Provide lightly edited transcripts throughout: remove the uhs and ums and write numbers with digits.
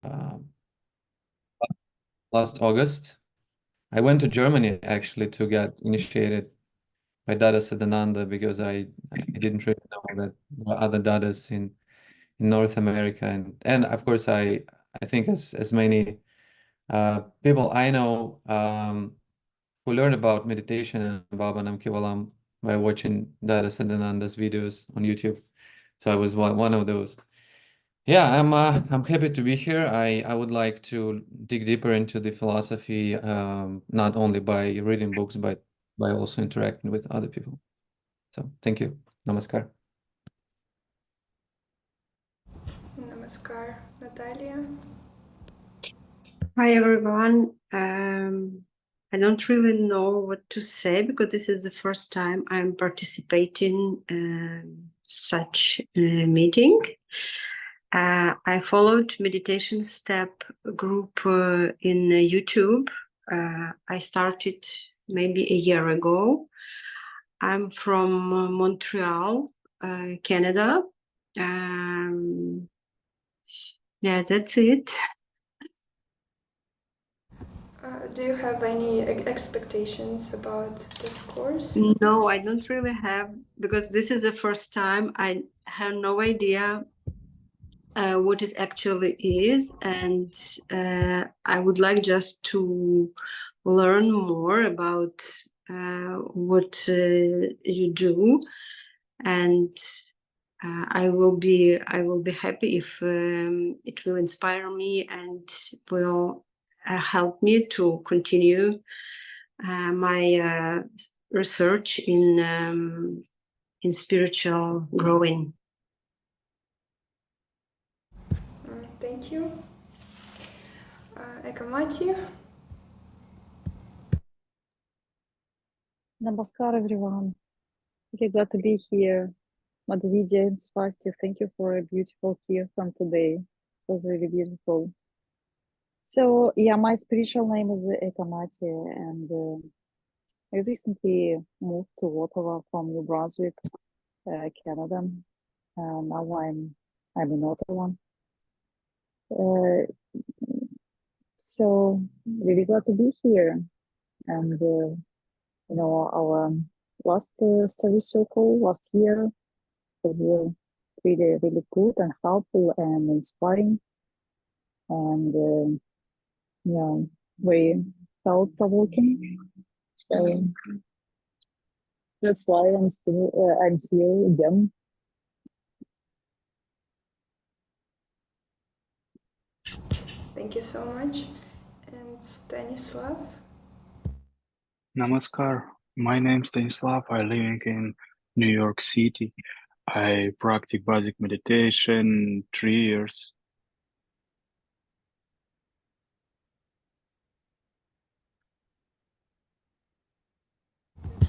uh, last August. I went to Germany actually to get initiated by Dadas at Ananda because I didn't really know that there were other Dadas in North America, and of course I think as many people I know who learn about meditation and Bhavanam Kevalam by watching Dadas and Ananda's videos on YouTube. So I was one of those. Yeah, I'm happy to be here. I would like to dig deeper into the philosophy, not only by reading books, but by also interacting with other people. So thank you. Namaskar. Namaskar, Natalia. Hi everyone. I don't really know what to say because this is the first time I'm participating in such a meeting. I followed meditation step group in YouTube. I started maybe a year ago. I'm from Montreal, Canada. Yeah, that's it. Do you have any expectations about this course? No, I don't really have, because this is the first time. I have no idea what it actually is, and I would like just to learn more about what you do, and I will be happy if it will inspire me and will help me to continue my research in spiritual growing. Thank you. Ekamati. Namaskar, everyone. Really glad to be here. Madhvidya and Swasti, thank you for a beautiful kirtan today. It was really beautiful. So, yeah, my spiritual name is Ekamati, and I recently moved to Ottawa from New Brunswick, Canada. Now I'm in Ottawa. So, really glad to be here. And, our last study circle last year was really, really good and helpful and inspiring, and very thought-provoking. So that's why I'm here again. Thank you so much. And Stanislav. Namaskar. My name is Stanislav. I'm living in New York City. I practice basic meditation 3 years.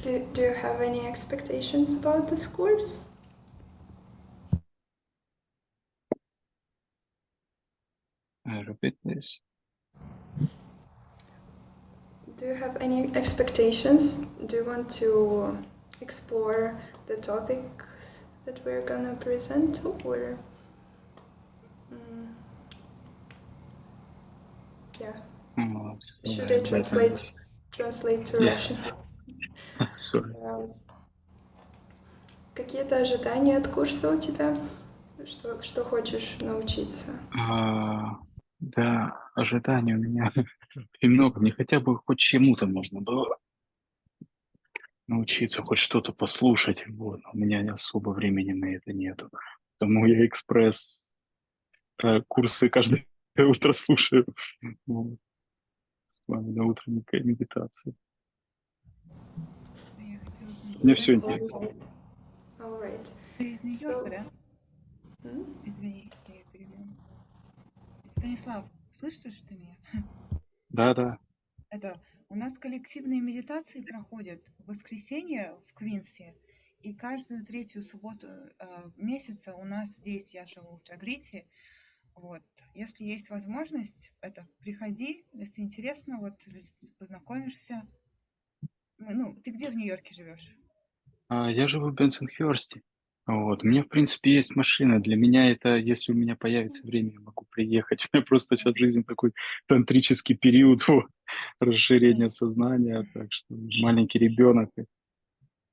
Do you have any expectations about this course? I repeat this. Do you have any expectations? Do you want to explore the topics that we're gonna present, or yeah? Should I translate to Yes. Russian? Sorry. Какие-то ожидания от курса у тебя? Что хочешь научиться? Да, ожиданий у меня и много. Мне хотя бы хоть чему-то можно было научиться, хоть что-то послушать. Вот. У меня не особо времени на это нету. Поэтому я экспресс курсы каждое утро слушаю. Вот. С вами на утренней медитации. Мне все интересно. All right. Ты из Нью-Йорка, да? Извини, если я перебью. Станислав, слышишь ты меня? Да. У нас коллективные медитации проходят в воскресенье в Квинсе, и каждую третью субботу месяца у нас здесь, я живу в Джагрите. Вот. Если есть возможность, приходи, если интересно, познакомишься. Ты где в Нью-Йорке живешь? Я живу в Бенсонхёрсте. Вот. У меня, в принципе, есть машина. Для меня это, если у меня появится время, я могу приехать. У меня просто сейчас жизнь такой тантрический период, вот, расширения сознания, так что маленький ребенок,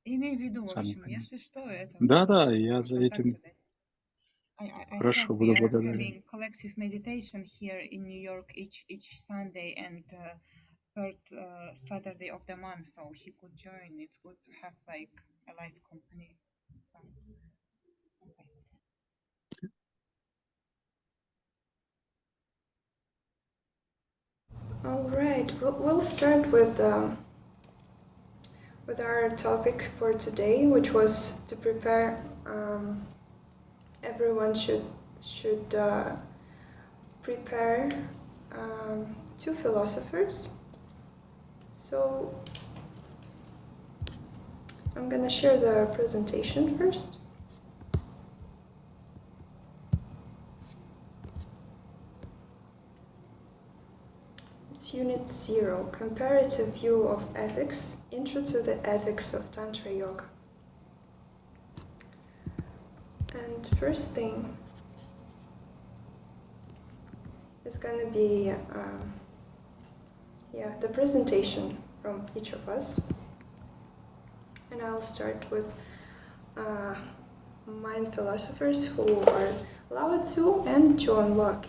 Имей в виду, в сами общем, понимаете. если что, это Да-да, я можешь за этим контактировать. I said хорошо, we буду are благодарен. having collective meditation here in New York each Sunday and third Saturday of the month, so he could join. It's good to have like a light company. Okay. All right, we'll start with our topic for today, which was to prepare. Everyone should prepare two philosophers. So I'm gonna share the presentation first. It's Unit 0, Comparative View of Ethics, Intro to the Ethics of Tantra Yoga. And first thing is gonna be the presentation from each of us. And I'll start with mind philosophers who are Lao Tzu and John Locke.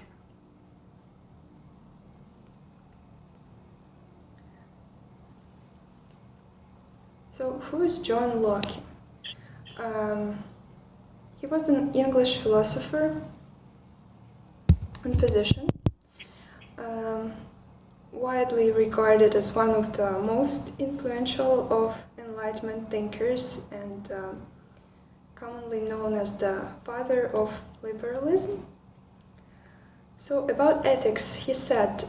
So who is John Locke? He was an English philosopher and physician, widely regarded as one of the most influential of Enlightenment thinkers and commonly known as the father of liberalism. So about ethics, he said,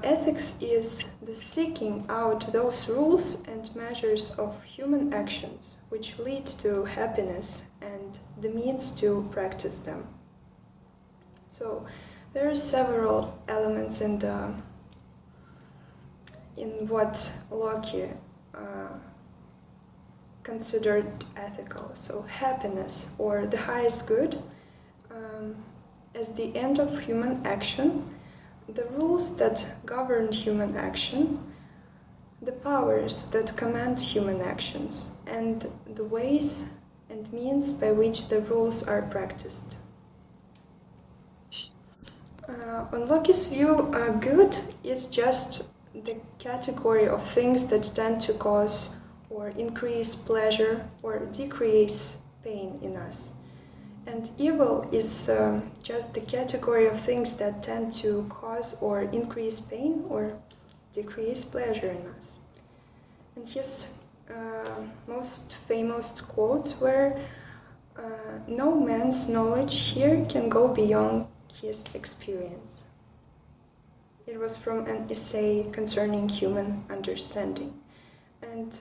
ethics is the seeking out those rules and measures of human actions which lead to happiness and the means to practice them. So there are several elements in what Locke considered ethical. So happiness, or the highest good, as the end of human action, the rules that govern human action, the powers that command human actions, and the ways and means by which the rules are practiced. On Locke's view, good is just the category of things that tend to cause or increase pleasure or decrease pain in us. And evil is just the category of things that tend to cause or increase pain or decrease pleasure in us. And his most famous quotes were, no man's knowledge here can go beyond his experience. It was from an essay concerning human understanding. And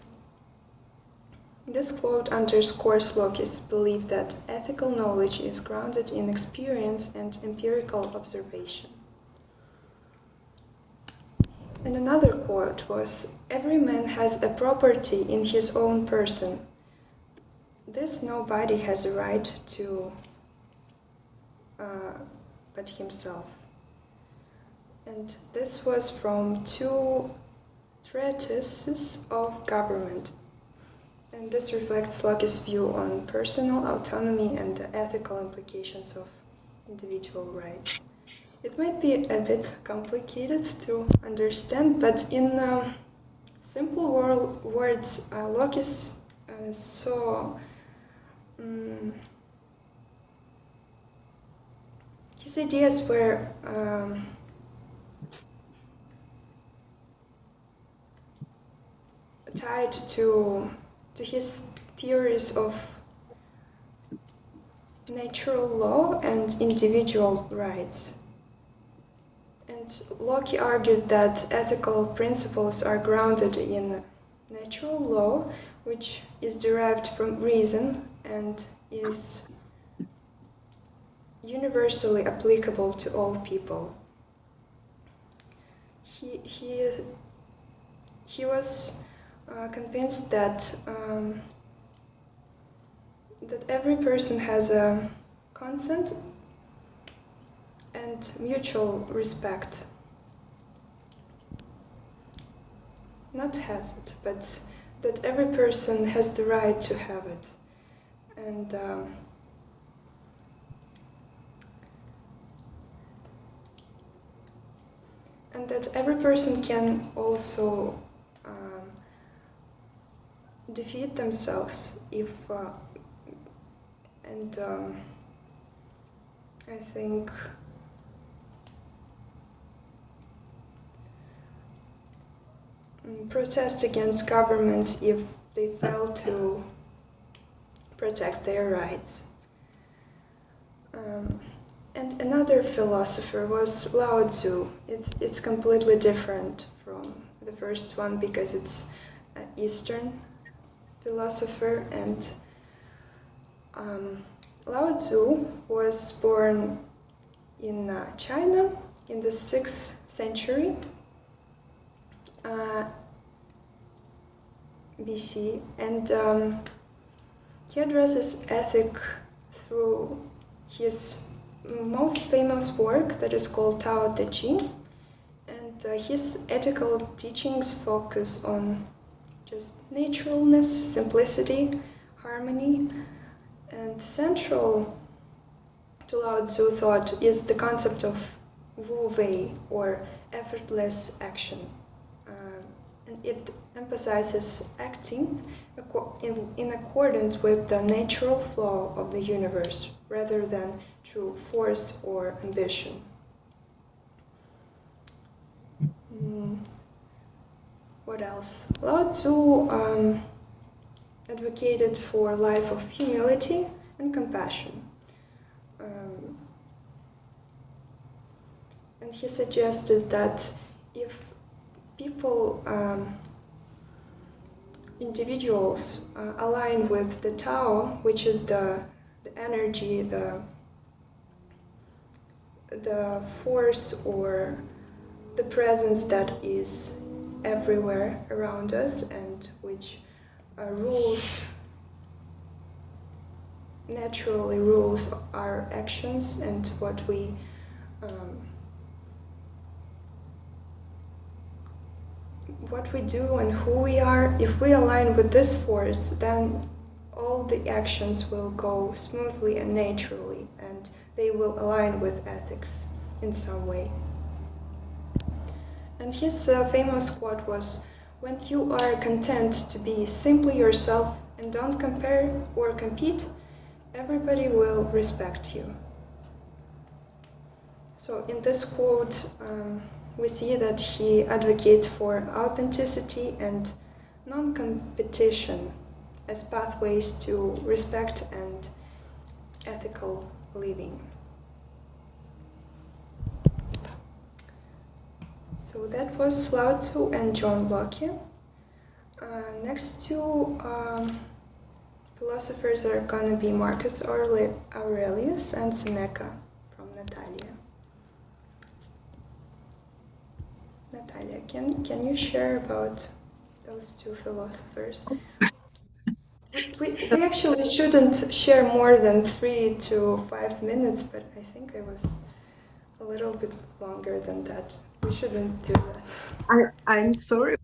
this quote underscores Locke's belief that ethical knowledge is grounded in experience and empirical observation. And another quote was, every man has a property in his own person. This nobody has a right to but himself. And this was from two treatises of government. And this reflects Locke's view on personal autonomy and the ethical implications of individual rights. It might be a bit complicated to understand, but in simple words, Locke saw his ideas were tied to his theories of natural law and individual rights. And Locke argued that ethical principles are grounded in natural law, which is derived from reason and is universally applicable to all people. He was convinced that that every person has a consent and mutual respect. Not has it, but that every person has the right to have it. And that every person can also defeat themselves if I think protest against governments if they fail to protect their rights. And another philosopher was Lao Tzu. It's completely different from the first one because it's an Eastern philosopher, and Lao Tzu was born in China in the 6th century BC, and he addresses ethic through his most famous work that is called Tao Te Ching, and his ethical teachings focus on just naturalness, simplicity, harmony, and central to Lao Tzu thought is the concept of Wu Wei, or effortless action. And it emphasizes acting in accordance with the natural flow of the universe rather than through force or ambition. What else? Lao Tzu advocated for a life of humility and compassion. And he suggested that if people, individuals, align with the Tao, which is the energy, the force or the presence that is everywhere around us and which naturally rules our actions and what we do and who we are. If we align with this force, then all the actions will go smoothly and naturally, and they will align with ethics in some way. And his famous quote was, "When you are content to be simply yourself and don't compare or compete, everybody will respect you." So in this quote, we see that he advocates for authenticity and non-competition as pathways to respect and ethical living. So that was Lao Tzu and John Locke. Next two philosophers are gonna be Marcus Aurelius and Seneca from Natalia. Natalia, can you share about those two philosophers? We actually shouldn't share more than 3 to 5 minutes, but I think I was a little bit longer than that. We shouldn't do that. I'm sorry.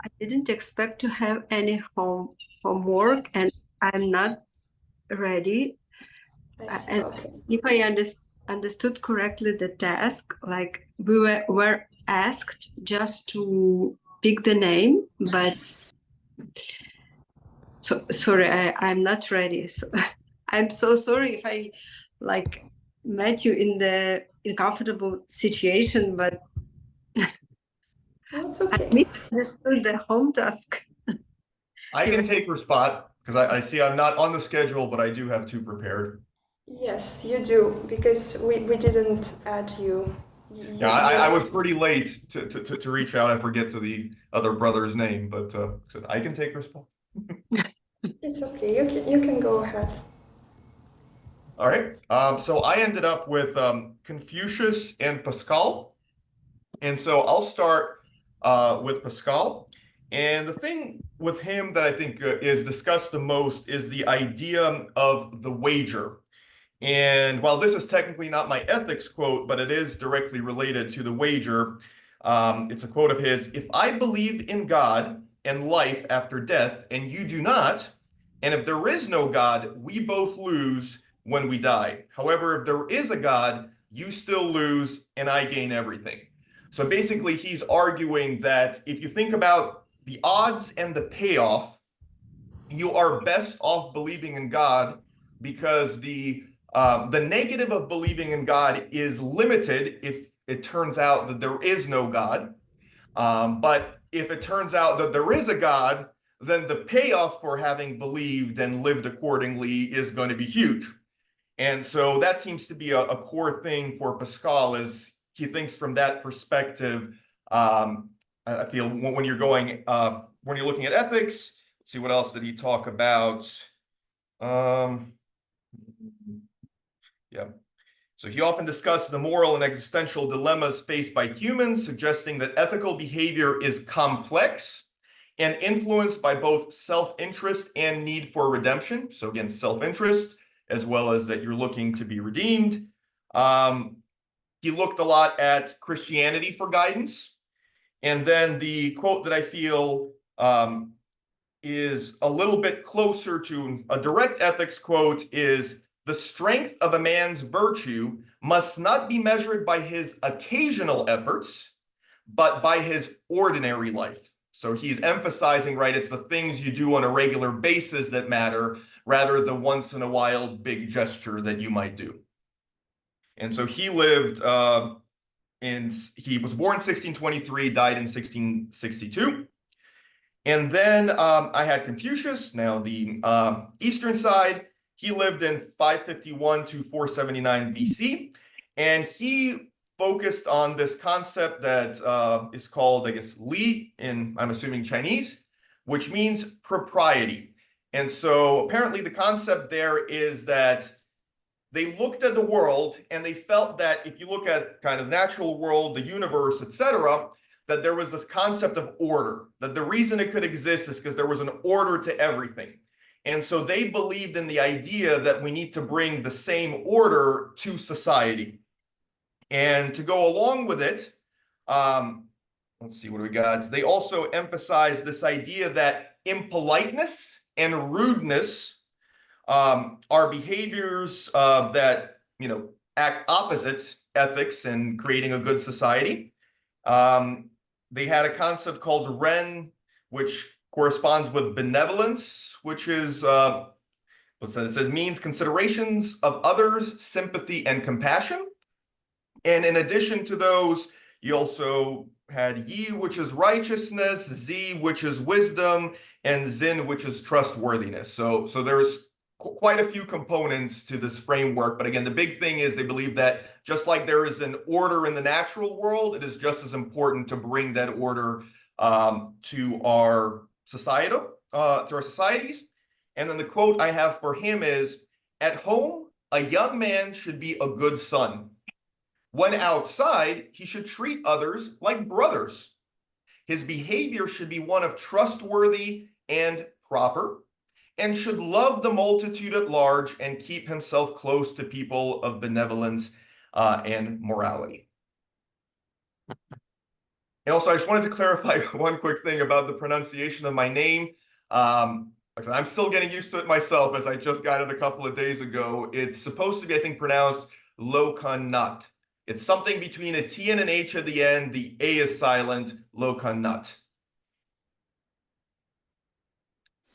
I didn't expect to have any homework, and I'm not ready. Okay. If I understood correctly the task, like we were asked just to pick the name, but sorry, I'm not ready. So I'm so sorry if I met you in the uncomfortable situation, but No, it's okay. I misunderstood the home task. I can take her spot because I see I'm not on the schedule, but I do have two prepared. Yes, you do, because we didn't add you. Yeah, I was pretty late to reach out. I forget to the other brother's name, but I can take her spot. It's okay. You can go ahead. All right. So I ended up with Confucius and Pascal. And so I'll start with Pascal. And the thing with him that I think is discussed the most is the idea of the wager. And while this is technically not my ethics quote, but it is directly related to the wager, it's a quote of his: "If I believe in God and life after death, and you do not, and if there is no God, we both lose when we die. However, if there is a God, you still lose, and I gain everything." So basically, he's arguing that if you think about the odds and the payoff, you are best off believing in God, because the negative of believing in God is limited if it turns out that there is no God. But if it turns out that there is a God, then the payoff for having believed and lived accordingly is going to be huge. And so that seems to be a core thing for Pascal, is he thinks from that perspective. I feel when you're when you're looking at ethics, let's see, what else did he talk about? Yeah. So he often discussed the moral and existential dilemmas faced by humans, suggesting that ethical behavior is complex and influenced by both self-interest and need for redemption. So again, self-interest, as well as that you're looking to be redeemed. He looked a lot at Christianity for guidance. And then the quote that I feel is a little bit closer to a direct ethics quote is: "The strength of a man's virtue must not be measured by his occasional efforts, but by his ordinary life." So he's emphasizing, right, it's the things you do on a regular basis that matter, rather than once in a while big gesture that you might do. And so he lived he was born in 1623, died in 1662. And then I had Confucius, now the eastern side. He lived in 551 to 479 BC. And he focused on this concept that is called, I guess, Li in, I'm assuming, Chinese, which means propriety. And so apparently the concept there is that they looked at the world and they felt that if you look at kind of the natural world, the universe, etc., that there was this concept of order, that the reason it could exist is because there was an order to everything. And so they believed in the idea that we need to bring the same order to society. And to go along with it, let's see, what do we got? They also emphasize this idea that impoliteness and rudeness are behaviors that, you know, act opposite ethics and creating a good society. They had a concept called Ren, which corresponds with benevolence, which is it says means considerations of others, sympathy, and compassion. And in addition to those, you also had Yi, which is righteousness, Zi, which is wisdom, and Zin, which is trustworthiness. So there's quite a few components to this framework. But again, the big thing is they believe that just like there is an order in the natural world, it is just as important to bring that order to our societies. And then the quote I have for him is: "At home, a young man should be a good son. When outside, he should treat others like brothers. His behavior should be one of trustworthy and proper, and should love the multitude at large and keep himself close to people of benevolence and morality." And also, I just wanted to clarify one quick thing about the pronunciation of my name. I'm still getting used to it myself, as I just got it a couple of days ago. It's supposed to be, I think, pronounced Lokanat. It's something between a T and an H at the end. The A is silent, Lokanat.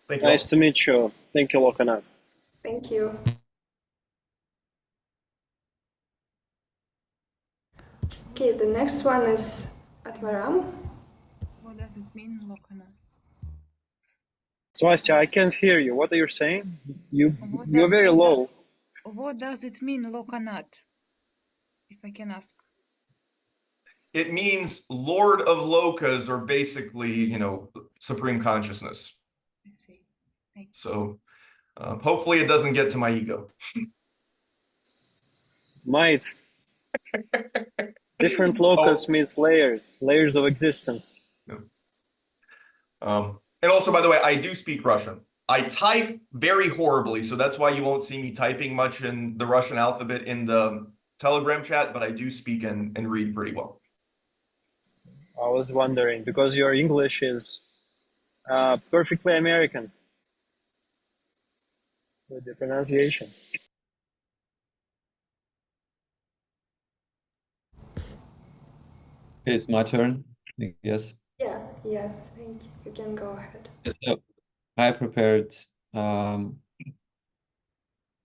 Thank you all. Nice to meet you. Thank you, Lokanat. Thank you. Okay, the next one is Atmaram. What does it mean, Lokana? Swastika, I can't hear you. What are you saying? You're does- very low. What does it mean, Lokanat? If I can ask. It means Lord of Lokas, or basically, you know, supreme consciousness. I see. Thank you. So hopefully it doesn't get to my ego. Might. Different locus means layers of existence. And also, by the way, I do speak Russian. I type very horribly, so that's why you won't see me typing much in the Russian alphabet in the Telegram chat, but I do speak and read pretty well. I was wondering because your English is perfectly American with the pronunciation. It's my turn, I guess. Yeah, yeah, thank you. You can go ahead. So I prepared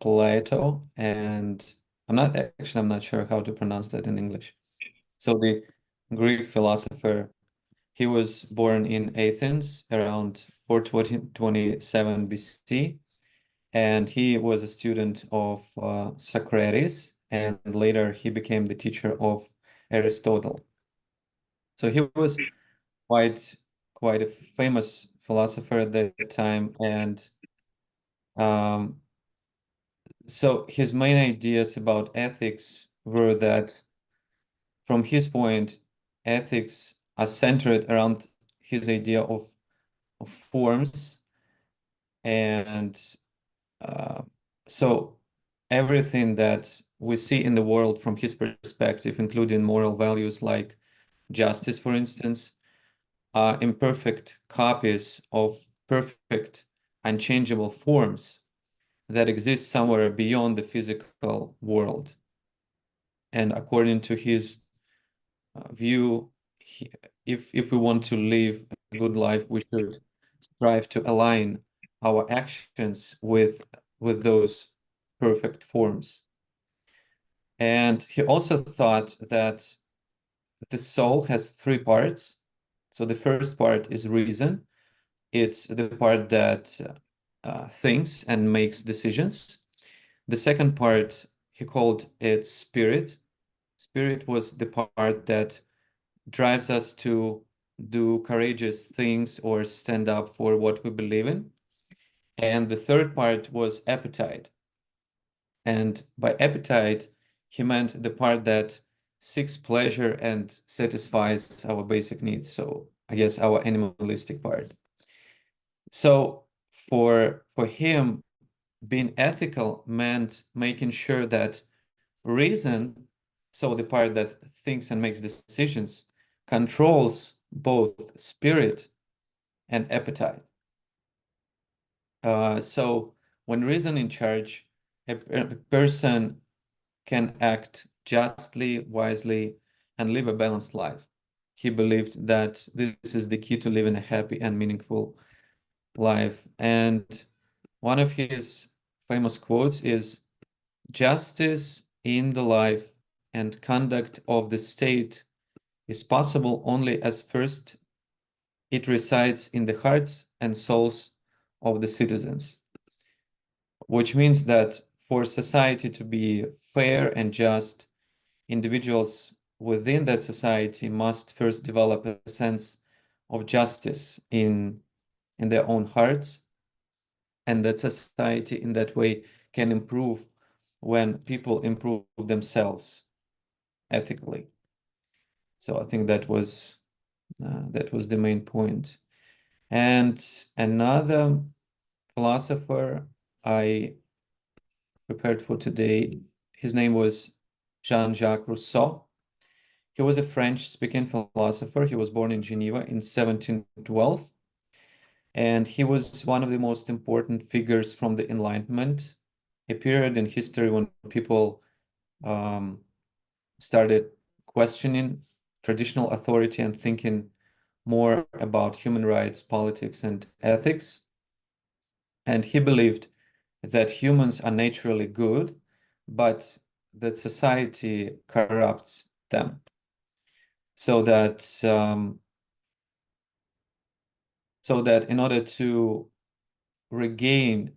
Plato, and I'm not sure how to pronounce that in English. So the Greek philosopher, he was born in Athens around 427 BC, and he was a student of Socrates, and later he became the teacher of Aristotle. So he was quite quite a famous philosopher at that time, and um, so his main ideas about ethics were that, from his point, ethics are centered around his idea of forms, and uh, so everything that we see in the world from his perspective, including moral values like justice, for instance, are imperfect copies of perfect, unchangeable forms that exist somewhere beyond the physical world. And according to his view, if we want to live a good life, we should strive to align our actions with those perfect forms. And he also thought that the soul has three parts. So the first part is reason. It's the part that thinks and makes decisions. The second part, he called it spirit. Spirit was the part that drives us to do courageous things or stand up for what we believe in. And the third part was appetite. And by appetite, he meant the part that seeks pleasure and satisfies our basic needs. So I guess our animalistic part. So for him, being ethical meant making sure that reason, so the part that thinks and makes decisions, controls both spirit and appetite. So when reason in charge, a person can act justly, wisely, and live a balanced life. He believed that this is the key to living a happy and meaningful life. And one of his famous quotes is, "Justice in the life and conduct of the state is possible only as first it resides in the hearts and souls of the citizens," which means that for society to be fair and just, individuals within that society must first develop a sense of justice in their own hearts, and that society in that way can improve when people improve themselves ethically. So I think that was the main point. And another philosopher I prepared for today, his name was Jean-Jacques Rousseau. He was a French-speaking philosopher. He was born in Geneva in 1712, and he was one of the most important figures from the Enlightenment, a period in history when people started questioning traditional authority and thinking more about human rights, politics, and ethics. And he believed that humans are naturally good, but that society corrupts them. So that in order to regain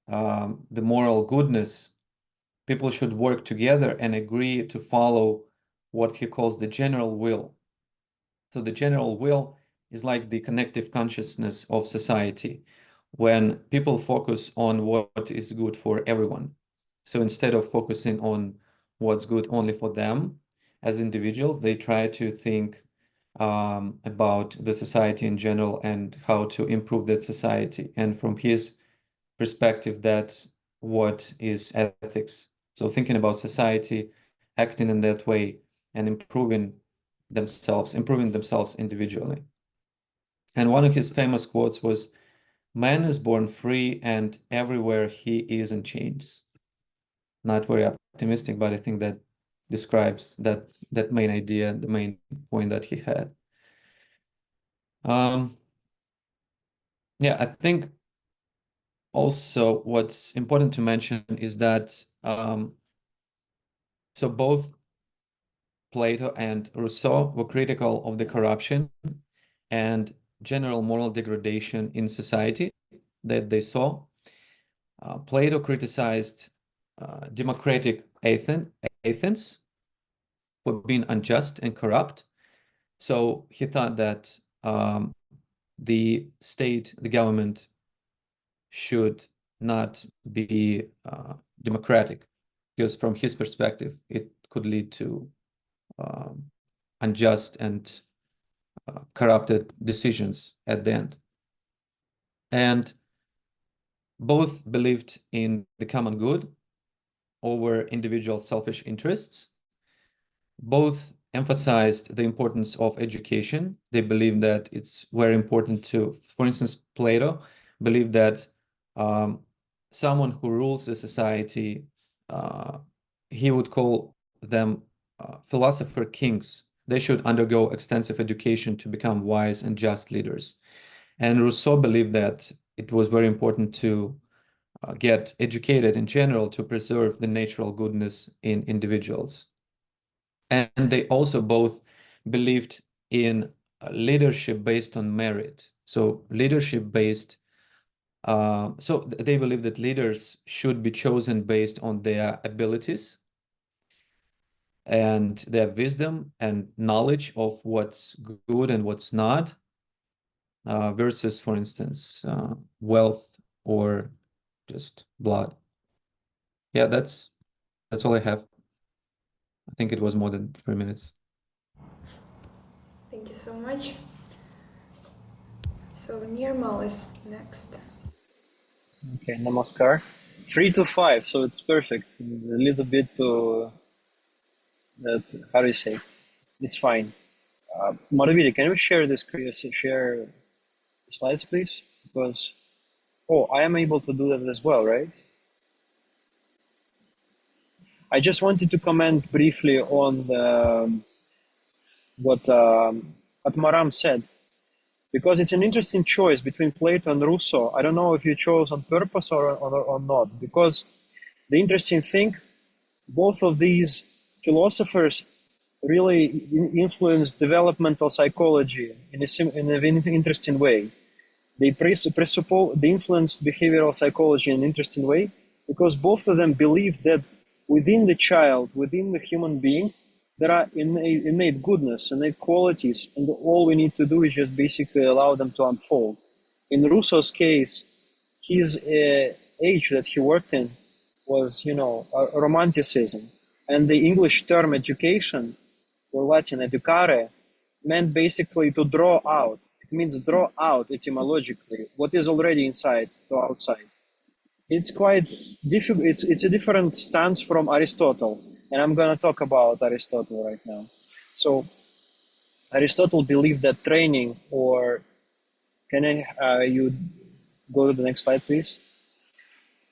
the moral goodness, people should work together and agree to follow what he calls the general will. So the general will is like the connective consciousness of society, when people focus on what is good for everyone. So instead of focusing on what's good only for them as individuals, they try to think about the society in general and how to improve that society. And from his perspective, that's what is ethics. So thinking about society, acting in that way, and improving themselves individually. And one of his famous quotes was, "Man is born free, and everywhere he is in chains." Not very optimistic, but I think that describes that main idea, the main point that he had. Yeah, I think also what's important to mention is that so both Plato and Rousseau were critical of the corruption and general moral degradation in society that they saw. Plato criticized democratic Athens for being unjust and corrupt. So he thought that the state, the government, should not be democratic, because from his perspective, it could lead to unjust and corrupted decisions at the end. And both believed in the common good over individual selfish interests. Both emphasized the importance of education. They believe that it's very important to, for instance, Plato believed that someone who rules the society, he would call them philosopher kings. They should undergo extensive education to become wise and just leaders. And Rousseau believed that it was very important to get educated in general to preserve the natural goodness in individuals. And they also both believed in leadership based on merit. So leadership based, so they believe that leaders should be chosen based on their abilities and their wisdom and knowledge of what's good and what's not, versus, for instance, wealth or just blood. Yeah, that's all I have. I think it was more than 3 minutes. Thank you so much. So Nirmal is next. Okay, namaskar. 3 to 5, so it's perfect. A little bit to that. How do you say? It's fine. Madhavidi, can you share share slides, please? Because I am able to do that as well, right? I just wanted to comment briefly on what Atmaram said, because it's an interesting choice between Plato and Rousseau. I don't know if you chose on purpose or not, because the interesting thing, both of these philosophers really influenced developmental psychology in an interesting way. They they influenced behavioral psychology in an interesting way, because both of them believe that within the child, within the human being, there are innate goodness, innate qualities, and all we need to do is just basically allow them to unfold. In Rousseau's case, his age that he worked in was, romanticism, and the English term education, or Latin educare, meant basically to draw out. It means draw out etymologically what is already inside to outside. It's quite difficult. It's a different stance from Aristotle, and I'm going to talk about Aristotle right now. So Aristotle believed that training, or can you go to the next slide, please?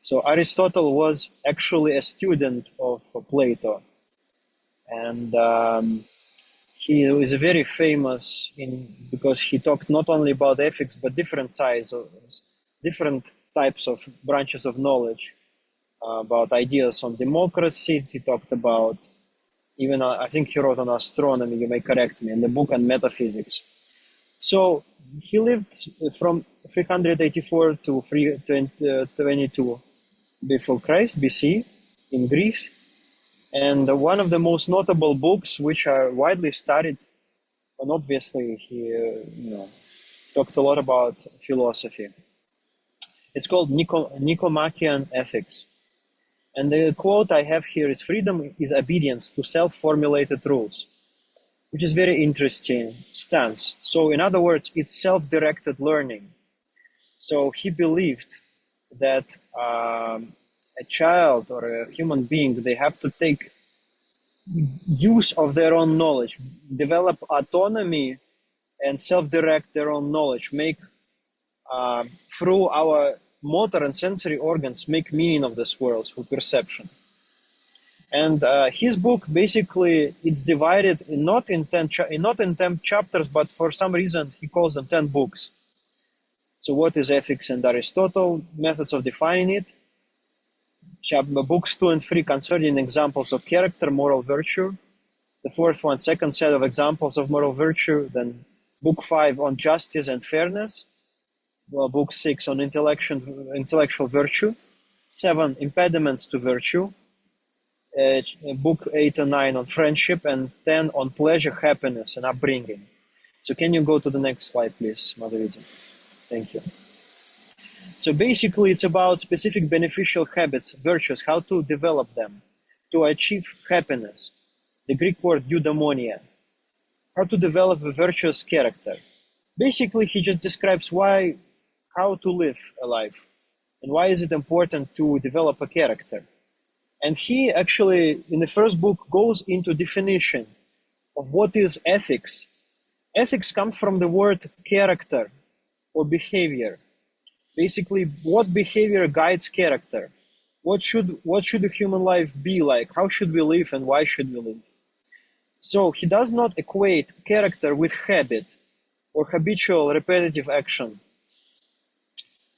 So Aristotle was actually a student of Plato, and he is very famous because he talked not only about ethics but different different types of branches of knowledge, about ideas on democracy. He talked about even I think he wrote on astronomy. You may correct me, in the book on metaphysics. So he lived from 384 to 322 before Christ, BC, in Greece. And one of the most notable books, which are widely studied, and obviously he talked a lot about philosophy. It's called Nicomachean Ethics. And the quote I have here is, "Freedom is obedience to self-formulated rules." which is very interesting stance. So in other words, it's self-directed learning. So he believed that a child or a human being, they have to take use of their own knowledge, develop autonomy and self-direct their own knowledge, make through our motor and sensory organs, make meaning of this world through perception. And his book basically it's divided in not in 10 chapters, but for some reason he calls them 10 books. So what is ethics and Aristotle? Methods of defining it. Books 2 and 3 concerning examples of character, moral virtue. The fourth one, second set of examples of moral virtue. Then book 5 on justice and fairness. Well, book 6 on intellectual virtue. 7 impediments to virtue. Book 8 and 9 on friendship, and 10 on pleasure, happiness, and upbringing. So can you go to the next slide, please, Marga? Thank you. So basically, it's about specific beneficial habits, virtues, how to develop them, to achieve happiness. The Greek word eudaimonia, how to develop a virtuous character. Basically, he just describes how to live a life, and why is it important to develop a character. And he actually, in the first book, goes into definition of what is ethics. Ethics comes from the word character or behavior. Basically, what behavior guides character? What should a human life be like? How should we live and why should we live? So he does not equate character with habit or habitual repetitive action.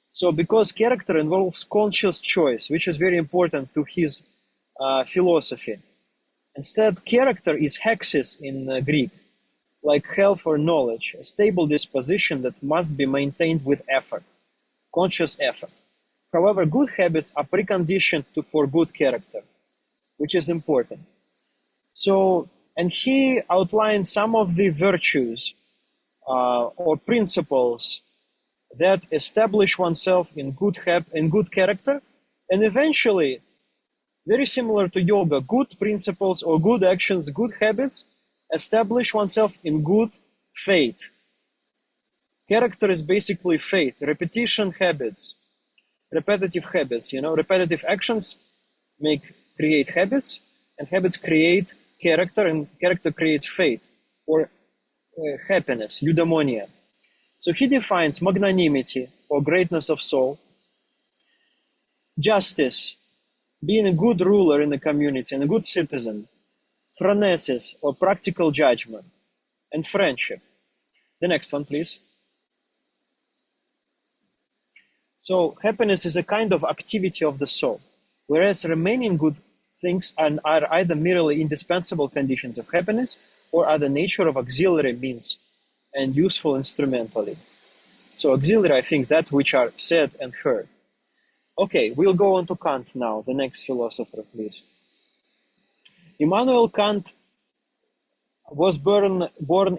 So because character involves conscious choice, which is very important to his philosophy. Instead, character is hexis in Greek, like health or knowledge, a stable disposition that must be maintained with effort, conscious effort. However, good habits are preconditioned for good character, which is important. So, and he outlined some of the virtues or principles that establish oneself in good character, and eventually, very similar to yoga, good principles or good actions, good habits, establish oneself in good faith. Character is basically faith, repetition habits, repetitive habits, repetitive actions create habits, and habits create character, and character creates faith, or happiness, eudaimonia. So he defines magnanimity, or greatness of soul, justice, being a good ruler in the community and a good citizen, phronesis, or practical judgment, and friendship. The next one, please. So happiness is a kind of activity of the soul, whereas remaining good things are either merely indispensable conditions of happiness or are the nature of auxiliary means and useful instrumentally. So auxiliary, I think, that which are said and heard. Okay, we'll go on to Kant now, the next philosopher, please. Immanuel Kant was born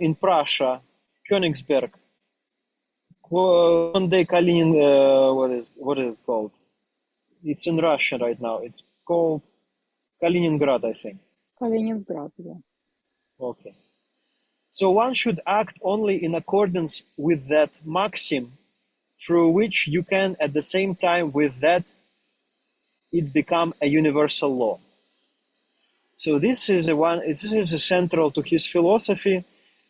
in Prussia, Königsberg. One day Kalinin, what is it called? It's in Russia right now. It's called Kaliningrad, I think. Kaliningrad, yeah. Okay. So one should act only in accordance with that maxim, through which you can, at the same time with that, it become a universal law. So this is central to his philosophy,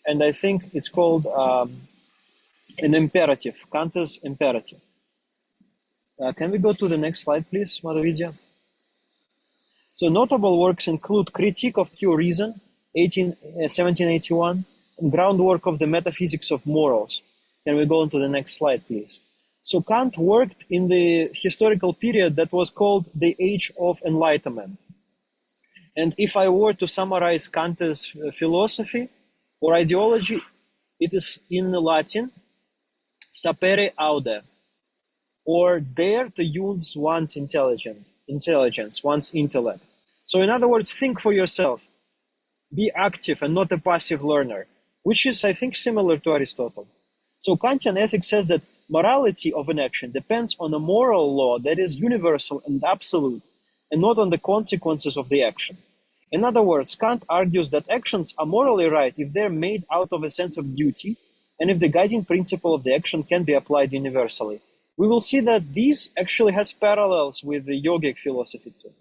and I think it's called an imperative, Kant's imperative. Can we go to the next slide, please, Marga? So notable works include Critique of Pure Reason, 1781, and Groundwork of the Metaphysics of Morals. Can we go on to the next slide, please? So Kant worked in the historical period that was called the Age of Enlightenment. And if I were to summarize Kant's philosophy or ideology, it is in Latin, sapere aude, or dare to use one's intelligence, one's intellect. So in other words, think for yourself, be active and not a passive learner, which is, I think, similar to Aristotle. So Kantian ethics says that morality of an action depends on a moral law that is universal and absolute, and not on the consequences of the action. In other words, Kant argues that actions are morally right if they're made out of a sense of duty, and if the guiding principle of the action can be applied universally. We will see that this actually has parallels with the yogic philosophy too.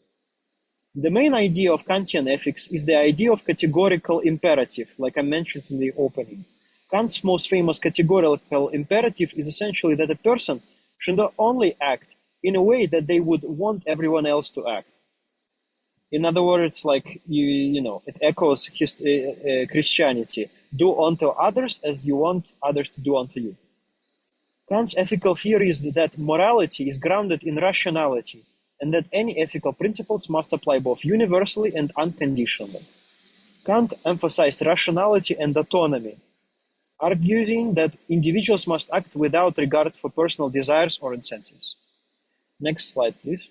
The main idea of Kantian ethics is the idea of categorical imperative, like I mentioned in the opening. Kant's most famous categorical imperative is essentially that a person should not only act in a way that they would want everyone else to act. In other words, like you know, it echoes Christianity: do unto others as you want others to do unto you. Kant's ethical theory is that morality is grounded in rationality, and that any ethical principles must apply both universally and unconditionally. Kant emphasized rationality and autonomy, arguing that individuals must act without regard for personal desires or incentives. Next slide, please.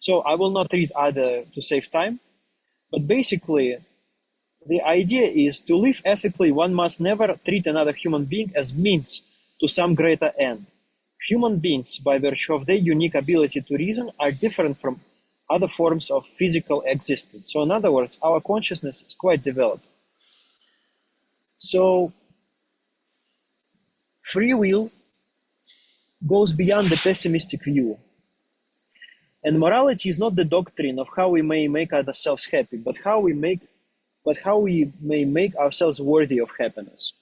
So I will not read either to save time, but basically, the idea is to live ethically, one must never treat another human being as means to some greater end. Human beings, by virtue of their unique ability to reason, are different from other forms of physical existence. So in other words, our consciousness is quite developed. So free will goes beyond the pessimistic view. And morality is not the doctrine of how we may make ourselves happy, but how we may make ourselves worthy of happiness.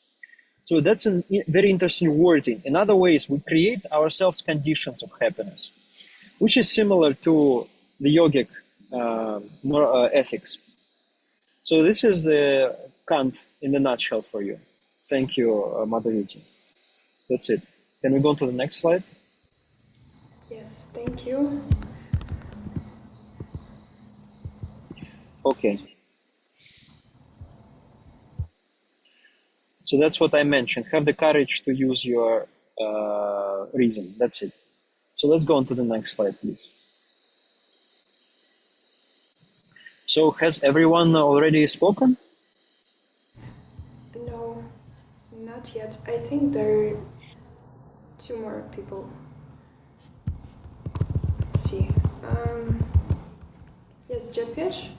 So that's a very interesting wording. In other ways, we create ourselves conditions of happiness, which is similar to the yogic ethics. So this is the Kant in a nutshell for you. Thank you, Madhuriti. That's it. Can we go to the next slide? Yes, thank you. Okay. So that's what I mentioned. Have the courage to use your reason. That's it. So let's go on to the next slide, please. So has everyone already spoken? No, not yet. I think there are two more people. Let's see. Yes, Jepesh?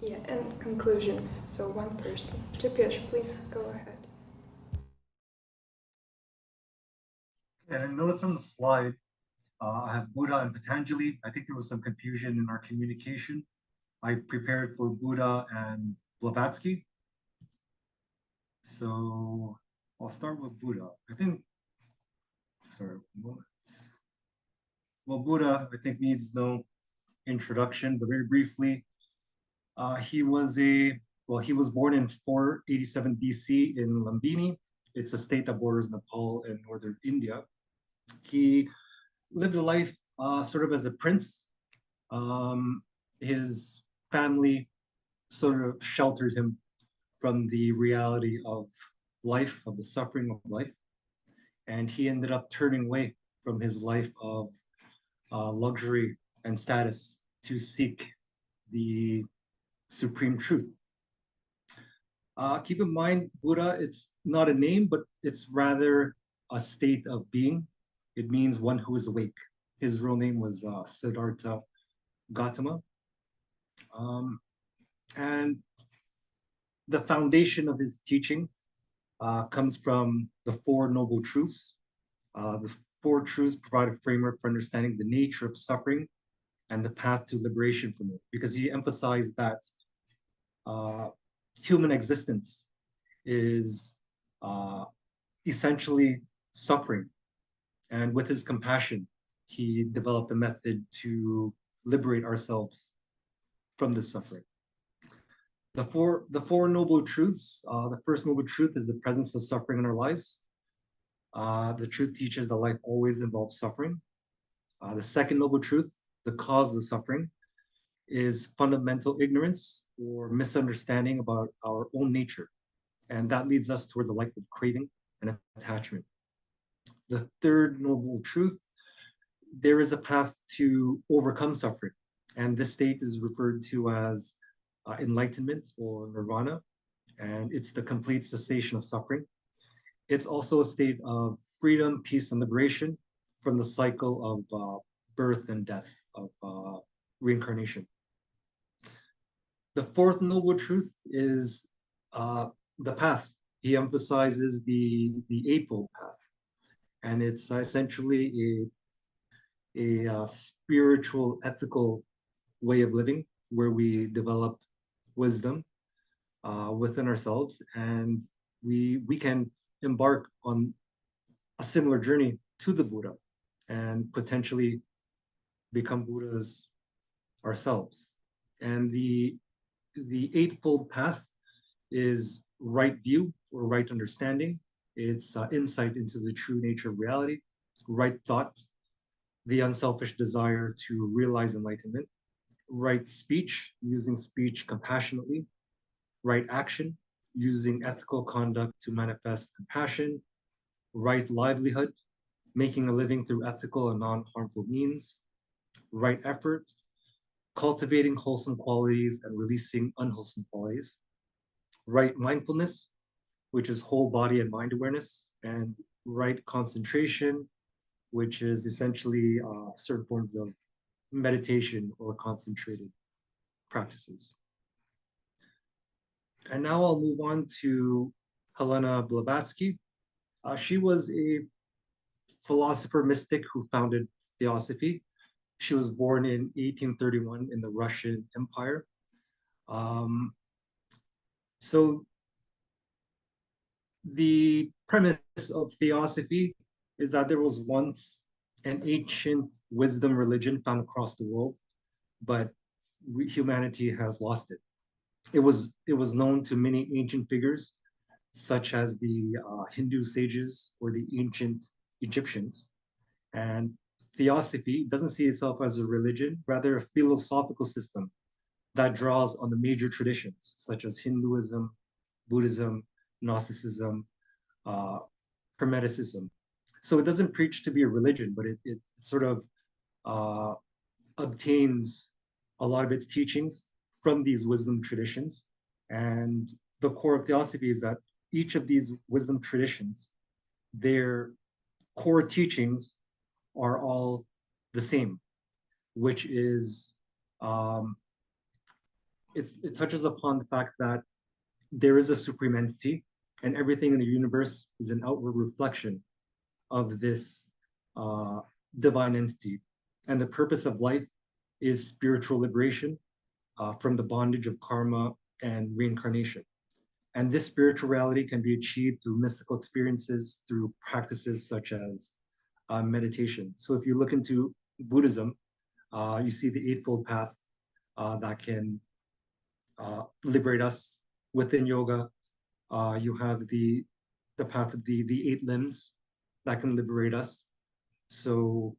Yeah, and conclusions. So one person. Jepesh, please go ahead. And I noticed on the slide, I have Buddha and Patanjali. I think there was some confusion in our communication. I prepared for Buddha and Blavatsky. So I'll start with Buddha. I think, sorry, what? Well, Buddha, I think, needs no introduction, but very briefly, he was born in 487 BC in Lumbini. It's a state that borders Nepal and northern India. He lived a life sort of as a prince. His family sort of sheltered him from the reality of life, of the suffering of life. And he ended up turning away from his life of luxury and status to seek the supreme truth. Keep in mind, Buddha, it's not a name, but it's rather a state of being. It means one who is awake. His real name was Siddhartha Gautama. And the foundation of his teaching comes from the Four Noble Truths. The Four Truths provide a framework for understanding the nature of suffering and the path to liberation from it, because he emphasized that human existence is essentially suffering. And with his compassion, he developed a method to liberate ourselves from this suffering. The four noble truths. The first noble truth is the presence of suffering in our lives. The truth teaches that life always involves suffering. The second noble truth, the cause of suffering, is fundamental ignorance or misunderstanding about our own nature. And that leads us towards a life of craving and attachment. The third noble truth, there is a path to overcome suffering. And this state is referred to as enlightenment or nirvana. And it's the complete cessation of suffering. It's also a state of freedom, peace, and liberation from the cycle of birth and death, of reincarnation. The fourth noble truth is the path. He emphasizes the eightfold path, and it's essentially a spiritual, ethical way of living where we develop wisdom within ourselves, and we can embark on a similar journey to the Buddha and potentially become Buddhas ourselves. And the eightfold path is right view or right understanding. It's insight into the true nature of reality, right thought, the unselfish desire to realize enlightenment, right speech, using speech compassionately, right action, using ethical conduct to manifest compassion, right livelihood, making a living through ethical and non-harmful means, right effort, cultivating wholesome qualities and releasing unwholesome qualities, right mindfulness, which is whole body and mind awareness, and right concentration, which is essentially certain forms of meditation or concentrated practices. And now I'll move on to Helena Blavatsky. She was a philosopher mystic who founded Theosophy. She was born in 1831 in the Russian Empire. So the premise of Theosophy is that there was once an ancient wisdom religion found across the world, but humanity has lost it. It was known to many ancient figures, such as the Hindu sages or the ancient Egyptians. And Theosophy doesn't see itself as a religion, rather a philosophical system that draws on the major traditions, such as Hinduism, Buddhism, Gnosticism, Hermeticism. So it doesn't preach to be a religion, but it sort of uh, obtains a lot of its teachings from these wisdom traditions. And the core of Theosophy is that each of these wisdom traditions, their core teachings are all the same, which is it touches upon the fact that there is a supreme entity and everything in the universe is an outward reflection of this divine entity. And the purpose of life is spiritual liberation from the bondage of karma and reincarnation. And this spiritual reality can be achieved through mystical experiences, through practices such as meditation. So if you look into Buddhism, you see the Eightfold Path that can liberate us. Within yoga, you have the path of the eight limbs that can liberate us. So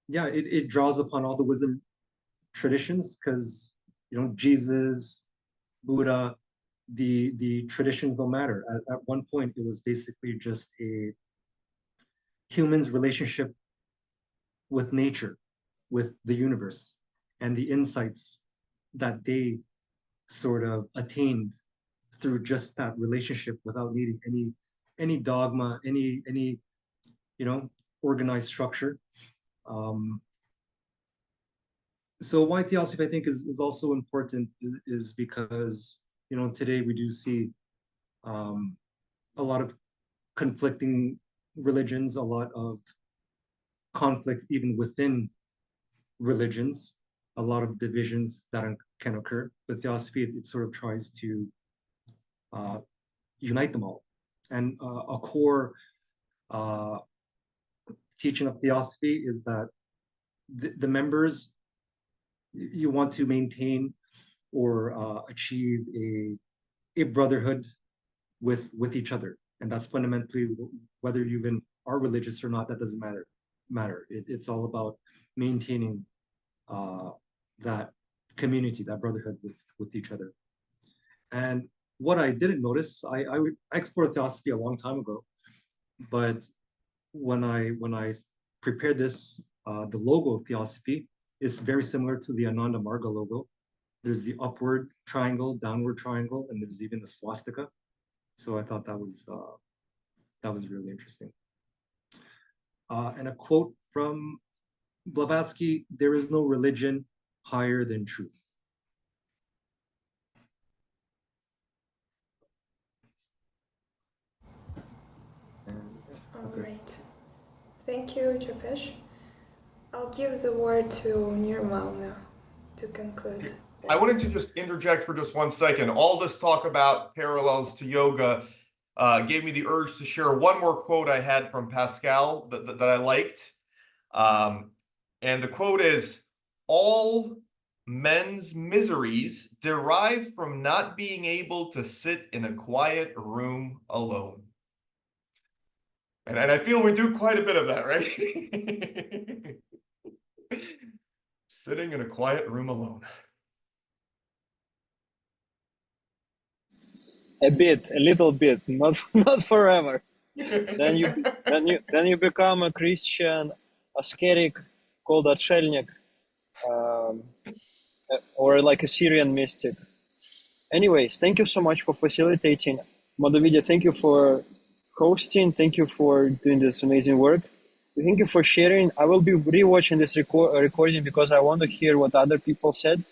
yeah, it draws upon all the wisdom traditions because Jesus, Buddha, the traditions don't matter. At one point, it was basically just a human's relationship with nature, with the universe, and the insights that they sort of attained through just that relationship without needing any dogma, any organized structure. So why theosophy I think is also important is because today we do see a lot of conflicting religions, a lot of conflicts even within religions, a lot of divisions that can occur. But theosophy, it sort of tries to unite them all. And a core teaching of theosophy is that the members, you want to maintain or achieve a brotherhood with each other. And that's fundamentally, whether you even are religious or not, that doesn't matter. It's all about maintaining that community, that brotherhood with each other. And what I didn't notice, I explored theosophy a long time ago, but when I prepared this, the logo of theosophy is very similar to the Ananda Marga logo. There's the upward triangle, downward triangle, and there's even the swastika. So I thought that was really interesting. And a quote from Blavatsky: "There is no religion higher than truth." All That's it. right. Thank you, Japesh. I'll give the word to Nirmal now to conclude. I wanted to just interject for just 1 second. All this talk about parallels to yoga gave me the urge to share one more quote I had from Pascal that I liked. And the quote is, "All men's miseries derive from not being able to sit in a quiet room alone." And I feel we do quite a bit of that, right? Sitting in a quiet room alone. A bit, a little bit, not forever. Then you become a Christian ascetic called Отшельник, or like a Syrian mystic. Anyways, thank you so much for facilitating. Madhuvija, thank you for hosting. Thank you for doing this amazing work. Thank you for sharing. I will be rewatching this recording because I want to hear what other people said.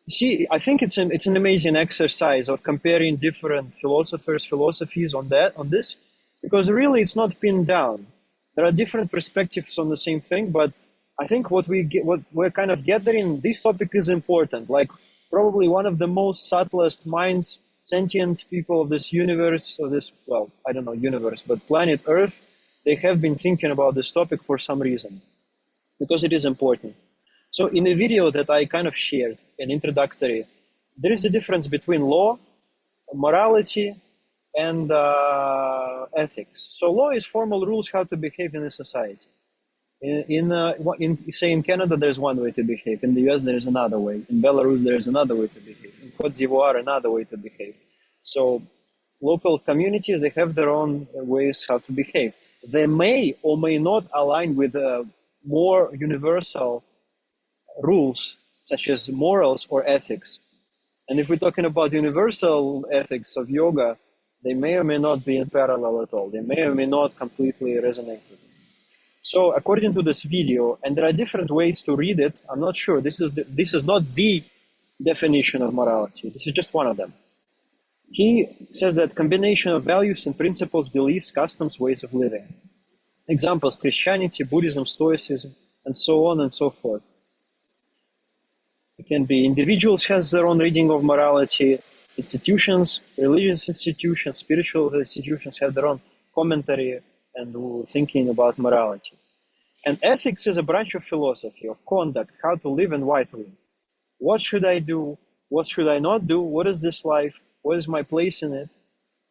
See, I think it's an amazing exercise of comparing different philosophies on this, because really it's not pinned down. There are different perspectives on the same thing, but I think what we're kind of gathering, this topic is important. Like probably one of the most subtlest minds, sentient people of this universe, or this, well, I don't know universe, but planet Earth, they have been thinking about this topic for some reason, because it is important. So in the video that I kind of shared, an introductory, there is a difference between law, morality, and ethics. So law is formal rules how to behave in a society. Say in Canada, there's one way to behave. In the US, there's another way. In Belarus, there's another way to behave. In Cote d'Ivoire, another way to behave. So local communities, they have their own ways how to behave. They may or may not align with more universal rules, such as morals or ethics. And if we're talking about universal ethics of yoga, they may or may not be in parallel at all. They may or may not completely resonate with it. So according to this video, and there are different ways to read it, I'm not sure. This is not the definition of morality. This is just one of them. He says that combination of values and principles, beliefs, customs, ways of living. Examples: Christianity, Buddhism, Stoicism, and so on and so forth. It can be individuals has their own reading of morality, institutions, religious institutions, spiritual institutions have their own commentary and thinking about morality. And ethics is a branch of philosophy, of conduct, how to live and why to live. What should I do? What should I not do? What is this life? What is my place in it?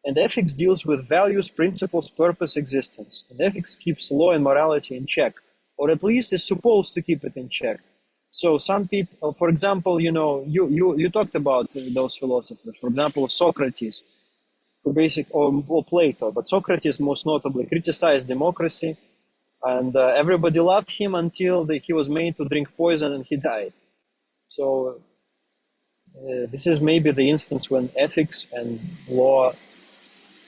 And ethics deals with values, principles, purpose, existence. And ethics keeps law and morality in check, or at least is supposed to keep it in check. So some people, for example, you talked about those philosophers. For example, Socrates, or Plato, but Socrates most notably criticized democracy, and everybody loved him until he was made to drink poison and he died. So this is maybe the instance when ethics and law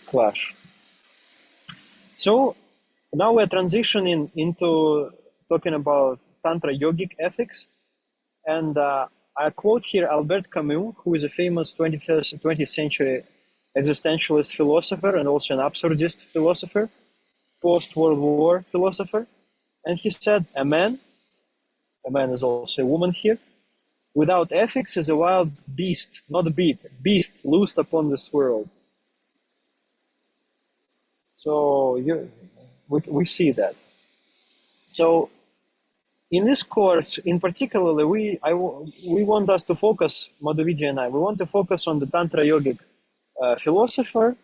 clash. So now we're transitioning into talking about Tantra yogic ethics. And I quote here Albert Camus, who is a famous 20th century existentialist philosopher and also an absurdist philosopher, post-World War philosopher. And he said, a man is also a woman here, without ethics is a wild beast, not a beast loosed upon this world. So we see that. So in this course, in particular, we want us to focus, Madhuvija and I, we want to focus on the Tantra yogic philosopher,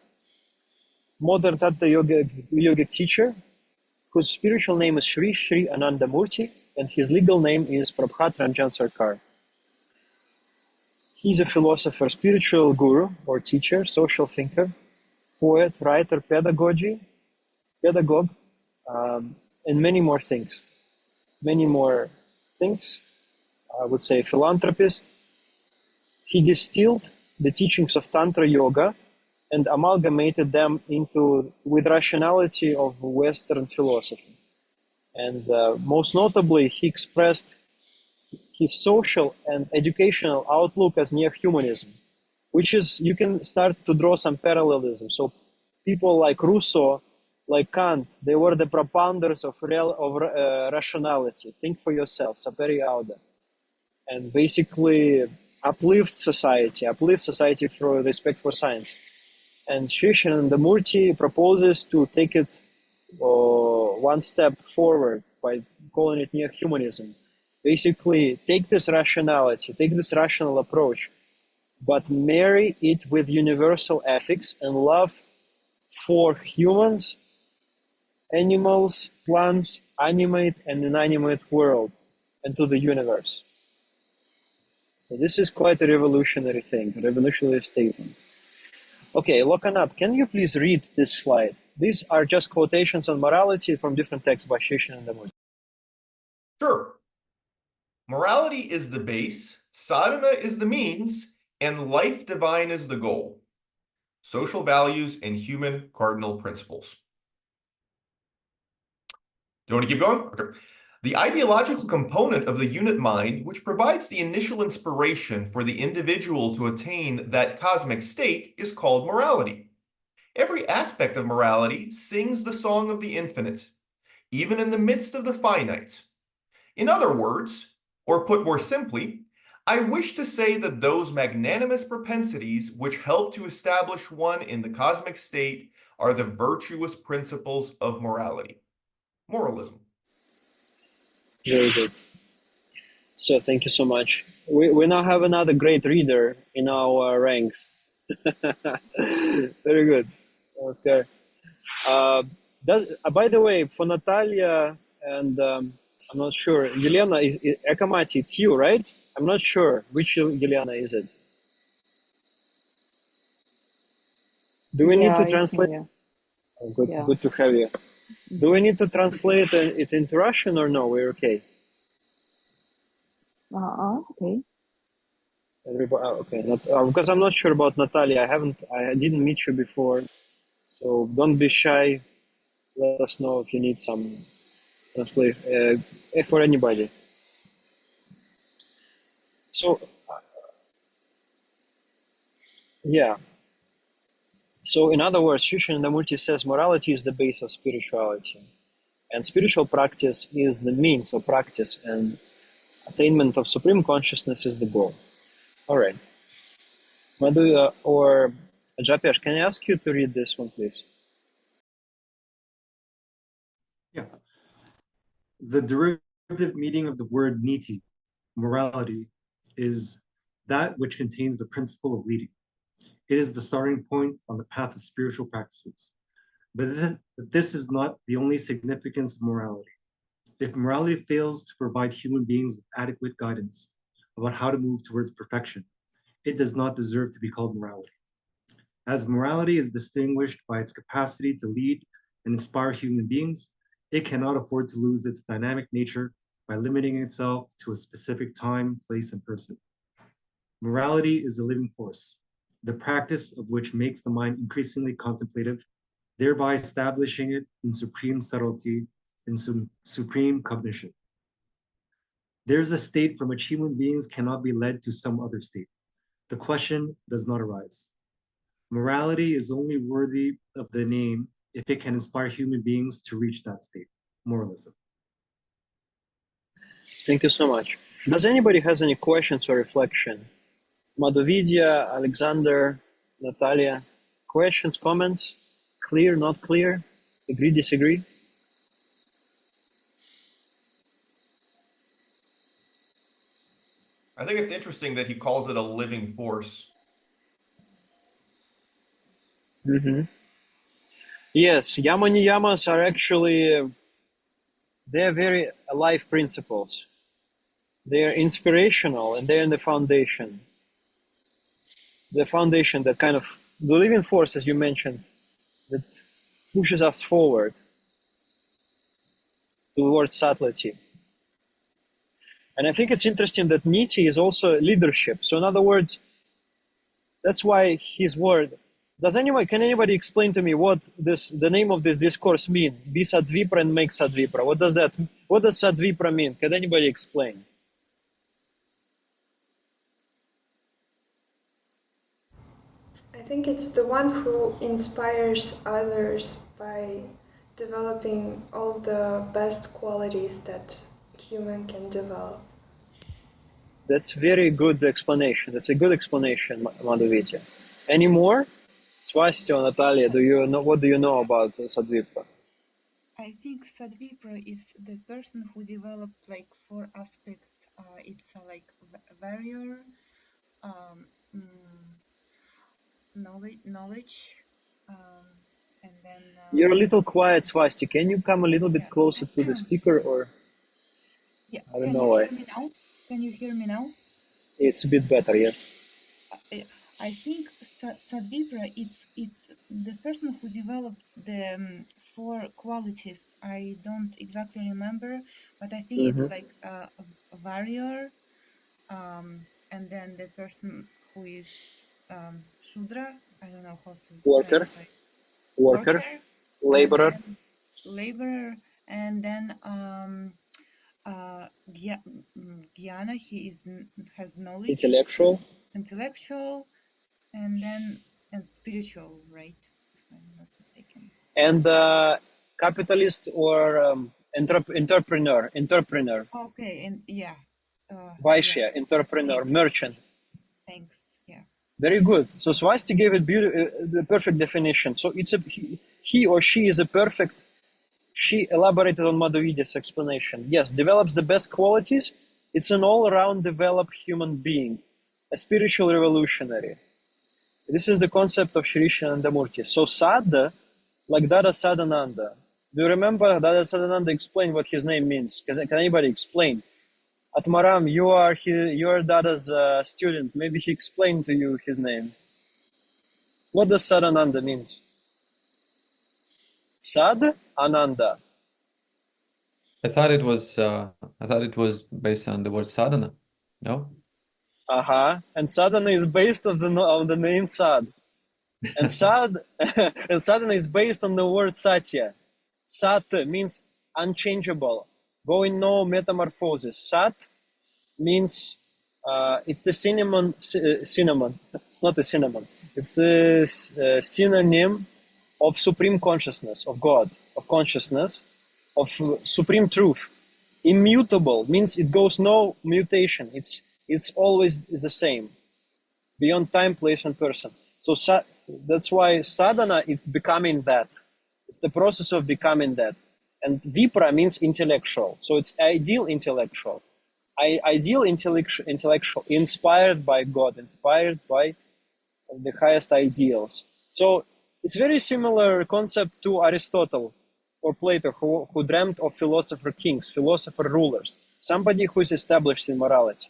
modern Tantra yogic teacher, whose spiritual name is Sri Ananda Murti, and his legal name is Prabhat Ranjan Sarkar. He's a philosopher, spiritual guru or teacher, social thinker, poet, writer, pedagogue, and many more things. I would say philanthropist. He distilled the teachings of Tantra yoga and amalgamated them with rationality of Western philosophy. And most notably, he expressed his social and educational outlook as neo-humanism, which is, you can start to draw some parallelism. So people like Rousseau, like Kant, they were the propounders of rationality. Think for yourself, sapere aude, and basically uplift society through respect for science. And Krishnamurti proposes to take it one step forward by calling it neo-humanism. Basically, take this rationality, take this rational approach, but marry it with universal ethics and love for humans, animals, plants, animate and inanimate world, and to the universe. So this is quite a revolutionary thing, a revolutionary statement. Okay, Lokanat, can you please read this slide? These are just quotations on morality from different texts by Krishnamurti. Sure. Morality is the base, sadhana is the means, and life divine is the goal. Social values and human cardinal principles. Do you want to keep going? Okay. The ideological component of the unit mind, which provides the initial inspiration for the individual to attain that cosmic state, is called morality. Every aspect of morality sings the song of the infinite, even in the midst of the finite. In other words, or put more simply, I wish to say that those magnanimous propensities which help to establish one in the cosmic state are the virtuous principles of morality. Moralism. Very good. So thank you so much. We now have another great reader in our ranks. Very good. Oscar. By the way, for Natalia and I'm not sure, Yelena, Ekamati, it's you, right? I'm not sure which Yelena is it. Do we need to it's translate? me. Oh, good, Yeah. good to have you. Do we need to translate it into Russian or no? We're okay. Okay. Everybody, okay. Because I'm not sure about Natalia. I didn't meet you before, so don't be shy. Let us know if you need some translation for anybody. So, yeah. So, in other words, Krishnamurti says morality is the base of spirituality, and spiritual practice is the means of practice, and attainment of supreme consciousness is the goal. All right. Madhu or Japesh, can I ask you to read this one, please? Yeah. The derivative meaning of the word niti, morality, is that which contains the principle of leading. It is the starting point on the path of spiritual practices. But this is not the only significance of morality. If morality fails to provide human beings with adequate guidance about how to move towards perfection, it does not deserve to be called morality. As morality is distinguished by its capacity to lead and inspire human beings, it cannot afford to lose its dynamic nature by limiting itself to a specific time, place, and person. Morality is a living force, the practice of which makes the mind increasingly contemplative, thereby establishing it in supreme subtlety, in supreme cognition. There's a state from which human beings cannot be led to some other state. The question does not arise. Morality is only worthy of the name if it can inspire human beings to reach that state. Moralism. Thank you so much. Does anybody has any questions or reflection? Madhuvidya, Alexander, Natalia, questions, comments? Clear, not clear? Agree, disagree? I think it's interesting that he calls it a living force. Mm-hmm. Yes, yama niyamas are actually, they're very alive principles. They're inspirational and they're in the foundation. The foundation that kind of, the living force, as you mentioned, that pushes us forward towards subtlety. And I think it's interesting that Niti is also leadership. So in other words, that's why his word. Can anybody explain to me what the name of this discourse mean? Be Sadvipra and make Sadvipra. What does Sadvipra mean? Can anybody explain? I think it's the one who inspires others by developing all the best qualities that human can develop. That's very good explanation. That's a good explanation, Madhuvitya. Any more? Swastika, Natalia, what do you know about Sadvipra? I think Sadvipra is the person who developed like four aspects. It's like warrior, um, knowledge, and then You're a little quiet, Swastika. Can you come a little bit yeah. closer to the speaker, or Yeah. I don't Can know you why? hear me now? Can you hear me now? It's a bit better, yes. I think Sadvipra, it's the person who developed the four qualities. I don't exactly remember, but I think it's like a warrior, and then the person who is Shudra. I don't know how to Worker, translate. worker, Worker, and laborer, then laborer, and then Gyana. Has knowledge, intellectual, intellectual, and spiritual, right? If I'm not mistaken. and capitalist or entrepreneur, Okay, and yeah, yeah. Vaishya, entrepreneur, Thanks, merchant. thanks. Yeah. Very good. So Swasti gave it the perfect definition. So it's he or she is a perfect. She elaborated on Madhuvitya's explanation. Yes, develops the best qualities. It's an all-around developed human being, a spiritual revolutionary. This is the concept of Shri Shanandamurti. So Sadha, like Dada Sadananda. Do you remember Dada Sadananda explained what his name means? Can anybody explain? Atmaram, you are Dada's student. Maybe he explained to you his name. What does Sadananda means? Sad Ananda. I thought it was based on the word sadhana. No? And sadhana is based on the name Sad. And Sad and sadhana is based on the word Satya. Sat means unchangeable, going no metamorphosis. Sat means it's the cinnamon. It's not a cinnamon. It's a synonym of supreme consciousness, of God, of consciousness, of supreme truth. Immutable means it goes no mutation. It's always is the same, beyond time, place, and person. So that's why sadhana is becoming that. It's the process of becoming that. And vipra means intellectual. So it's ideal intellectual. Ideal intellectual, inspired by God, inspired by the highest ideals. So it's very similar concept to Aristotle or Plato, who dreamt of philosopher kings, philosopher rulers, somebody who is established in morality.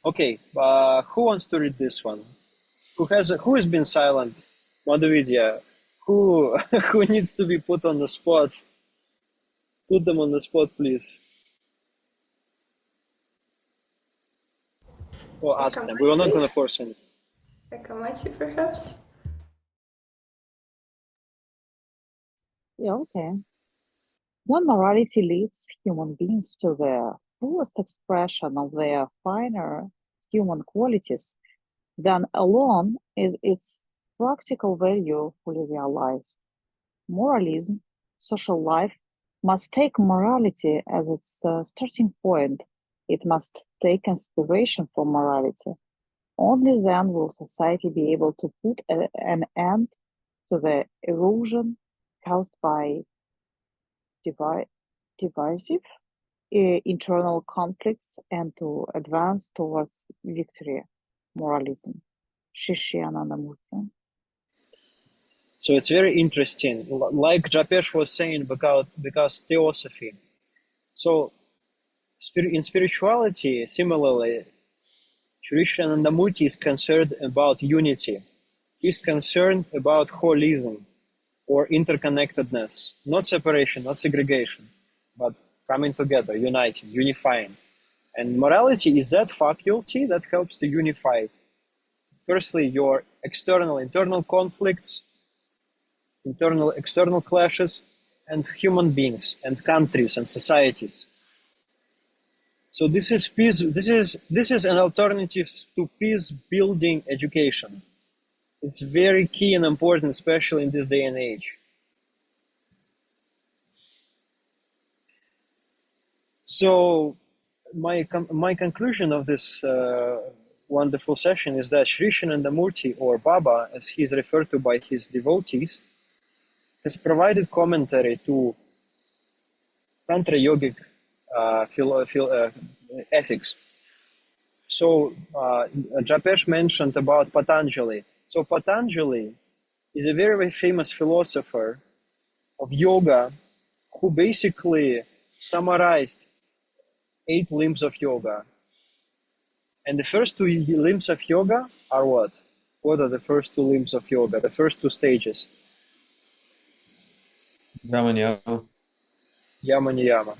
Okay, who wants to read this one? Who has been silent? Madhuvitya, who who needs to be put on the spot? Put them on the spot, please. Or ask them. We are not going to force any. Akamati, perhaps? Yeah, okay. When morality leads human beings to the fullest expression of their finer human qualities, then alone is its practical value fully realized. Moralism, social life, must take morality as its starting point. It must take inspiration from morality. Only then will society be able to put an end to the erosion caused by divisive internal conflicts and to advance towards victory. Moralism. Shishi Anandamurti. So it's very interesting. Like Japesh was saying, because theosophy. So in spirituality, similarly, Sri Shanandamurti is concerned about unity. He's concerned about holism or interconnectedness, not separation, not segregation, but coming together, uniting, unifying. And morality is that faculty that helps to unify, firstly, your internal conflicts, external clashes, and human beings, and countries, and societies. So this is peace. This is an alternative to peace building education. It's very key and important, especially in this day and age. So my conclusion of this wonderful session is that Sri Shanandamurti, or Baba, as he is referred to by his devotees, has provided commentary to Tantra yogic ethics. So Japesh mentioned about Patanjali. So Patanjali is a very, very famous philosopher of yoga who basically summarized 8 limbs of yoga. And the first 2 limbs of yoga are what? What are the first 2 limbs of yoga? The first 2 stages? Yama Niyama. Yama Niyama.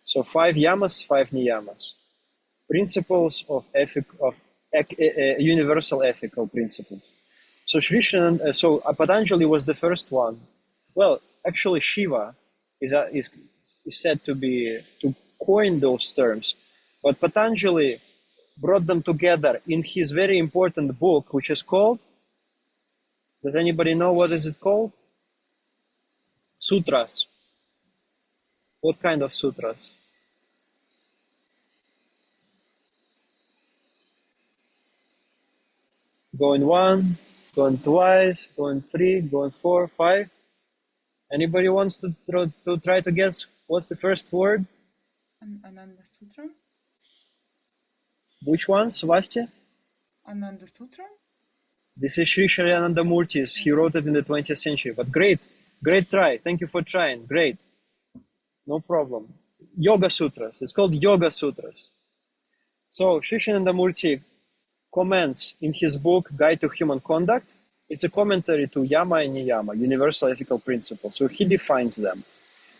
So 5 yamas, 5 niyamas. Principles of universal ethical principles. So Patanjali was the first one. Well, actually, Shiva is said to coin those terms, but Patanjali brought them together in his very important book, which is called. Does anybody know what is it called? Sutras. What kind of sutras? Going 1, going twice, going 3, going 4, 5. Anybody wants to try to guess what's the first word? Ananda Sutra. Which one, Svasti? Ananda Sutra. This is Sri Anandamurti's. He wrote it in the 20th century. But great try. Thank you for trying. Great. No problem. Yoga Sutras. It's called Yoga Sutras. So Sri Anandamurti comments in his book Guide to Human Conduct. It's a commentary to Yama and Niyama, universal ethical principles. So he defines them.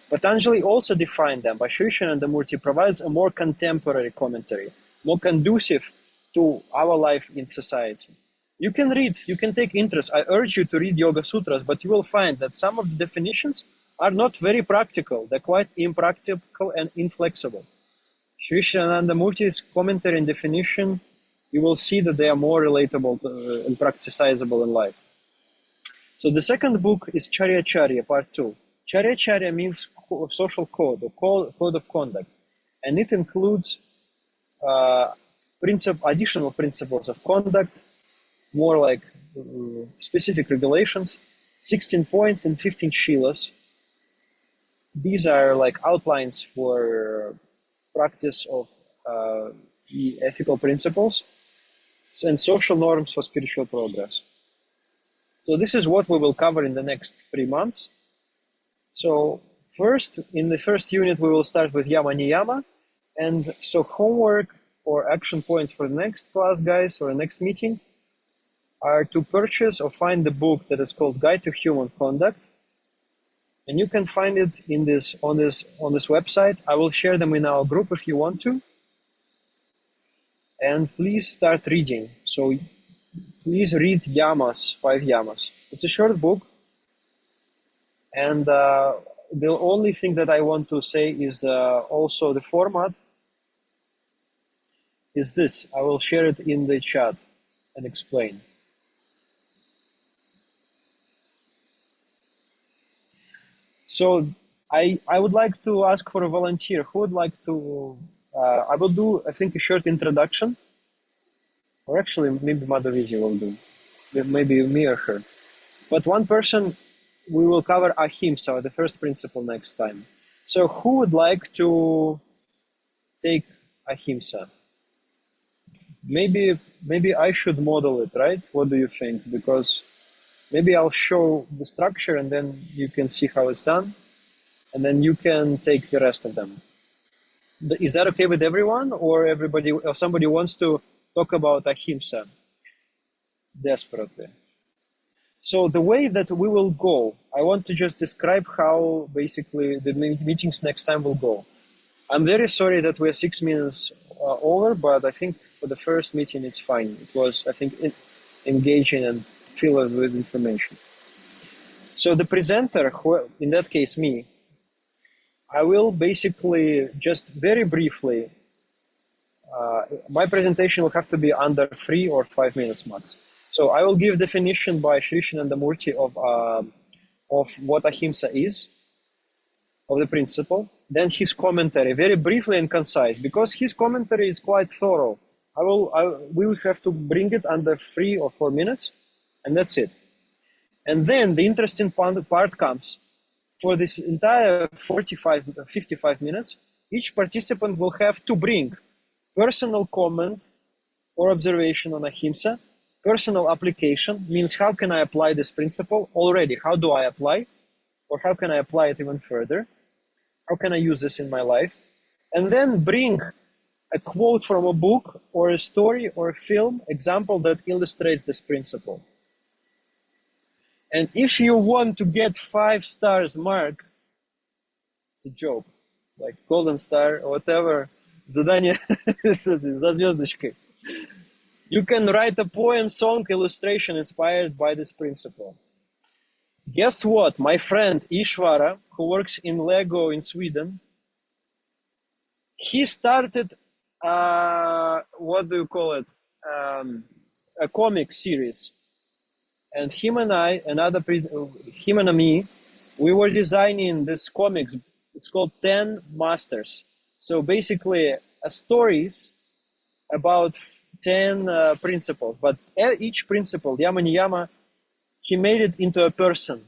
Patanjali also defined them, but Sri Shanandamurti provides a more contemporary commentary, more conducive to our life in society. You can read, you can take interest. I urge you to read Yoga Sutras, but you will find that some of the definitions are not very practical. They're quite impractical and inflexible. Sri Shanandamurti's commentary and definition, you will see that they are more relatable and practicizable in life. So the second book is Charya Charya, part 2. Charya Charya means social code, or code of conduct. And it includes additional principles of conduct, more like specific regulations, 16 points and 15 shilas. These are like outlines for practice of the ethical principles and social norms for spiritual progress. So this is what we will cover in the next 3 months. So first, in the first unit, we will start with Yama Niyama. And so homework or action points for the next class, guys, or the next meeting are to purchase or find the book that is called Guide to Human Conduct. And you can find it in on this website. I will share them in our group if you want to. And please start reading. So please read Yamas, 5 Yamas. It's a short book. And the only thing that I want to say is also the format is this. I will share it in the chat and explain. So I would like to ask for a volunteer. Who would like to, I will do, I think, a short introduction. Or actually, maybe Madhaviji will do. Maybe me or her. But one person, we will cover Ahimsa, the first principle, next time. So who would like to take Ahimsa? Maybe I should model it, right? What do you think? Because maybe I'll show the structure and then you can see how it's done. And then you can take the rest of them. Is that okay with everyone? Or somebody wants to talk about Ahimsa desperately? So the way that we will go, I want to just describe how basically the meetings next time will go. I'm very sorry that we're 6 minutes over, but I think for the first meeting it's fine. It was, I think, engaging and filled with information. So the presenter, who, in that case me, I will basically just very briefly my presentation will have to be under 3 or 5 minutes max. So I will give definition by Sri Shanandamurti of what ahimsa is, of the principle. Then his commentary, very briefly and concise, because his commentary is quite thorough. We will have to bring it under 3 or 4 minutes, and that's it. And then the interesting part comes. For this entire 55 minutes, each participant will have to bring personal comment or observation on ahimsa, personal application, means how can I apply this principle already? How do I apply? Or how can I apply it even further? How can I use this in my life? And then bring a quote from a book or a story or a film example that illustrates this principle. And if you want to get 5 stars mark, it's a joke, like golden star or whatever, задание за звездочкой. You can write a poem, song, illustration inspired by this principle. Guess what? My friend Ishvara, who works in Lego in Sweden, he started, what do you call it? A comic series. And him and I, him and me, we were designing this comics. It's called 10 Masters. So basically, stories about 10 principles. But each principle, yama niyama, he made it into a person,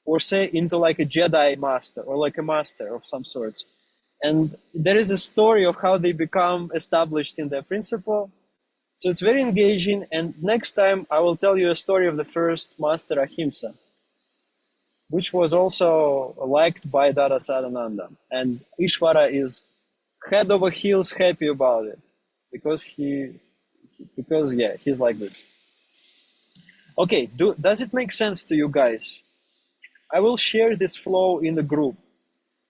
or say into like a Jedi master, or like a master of some sorts. And there is a story of how they become established in their principle. So it's very engaging. And next time I will tell you a story of the first master Ahimsa, which was also liked by Dada Sadananda. And Ishvara is head over heels happy about it because he's like this. Okay, does it make sense to you guys? I will share this flow in the group.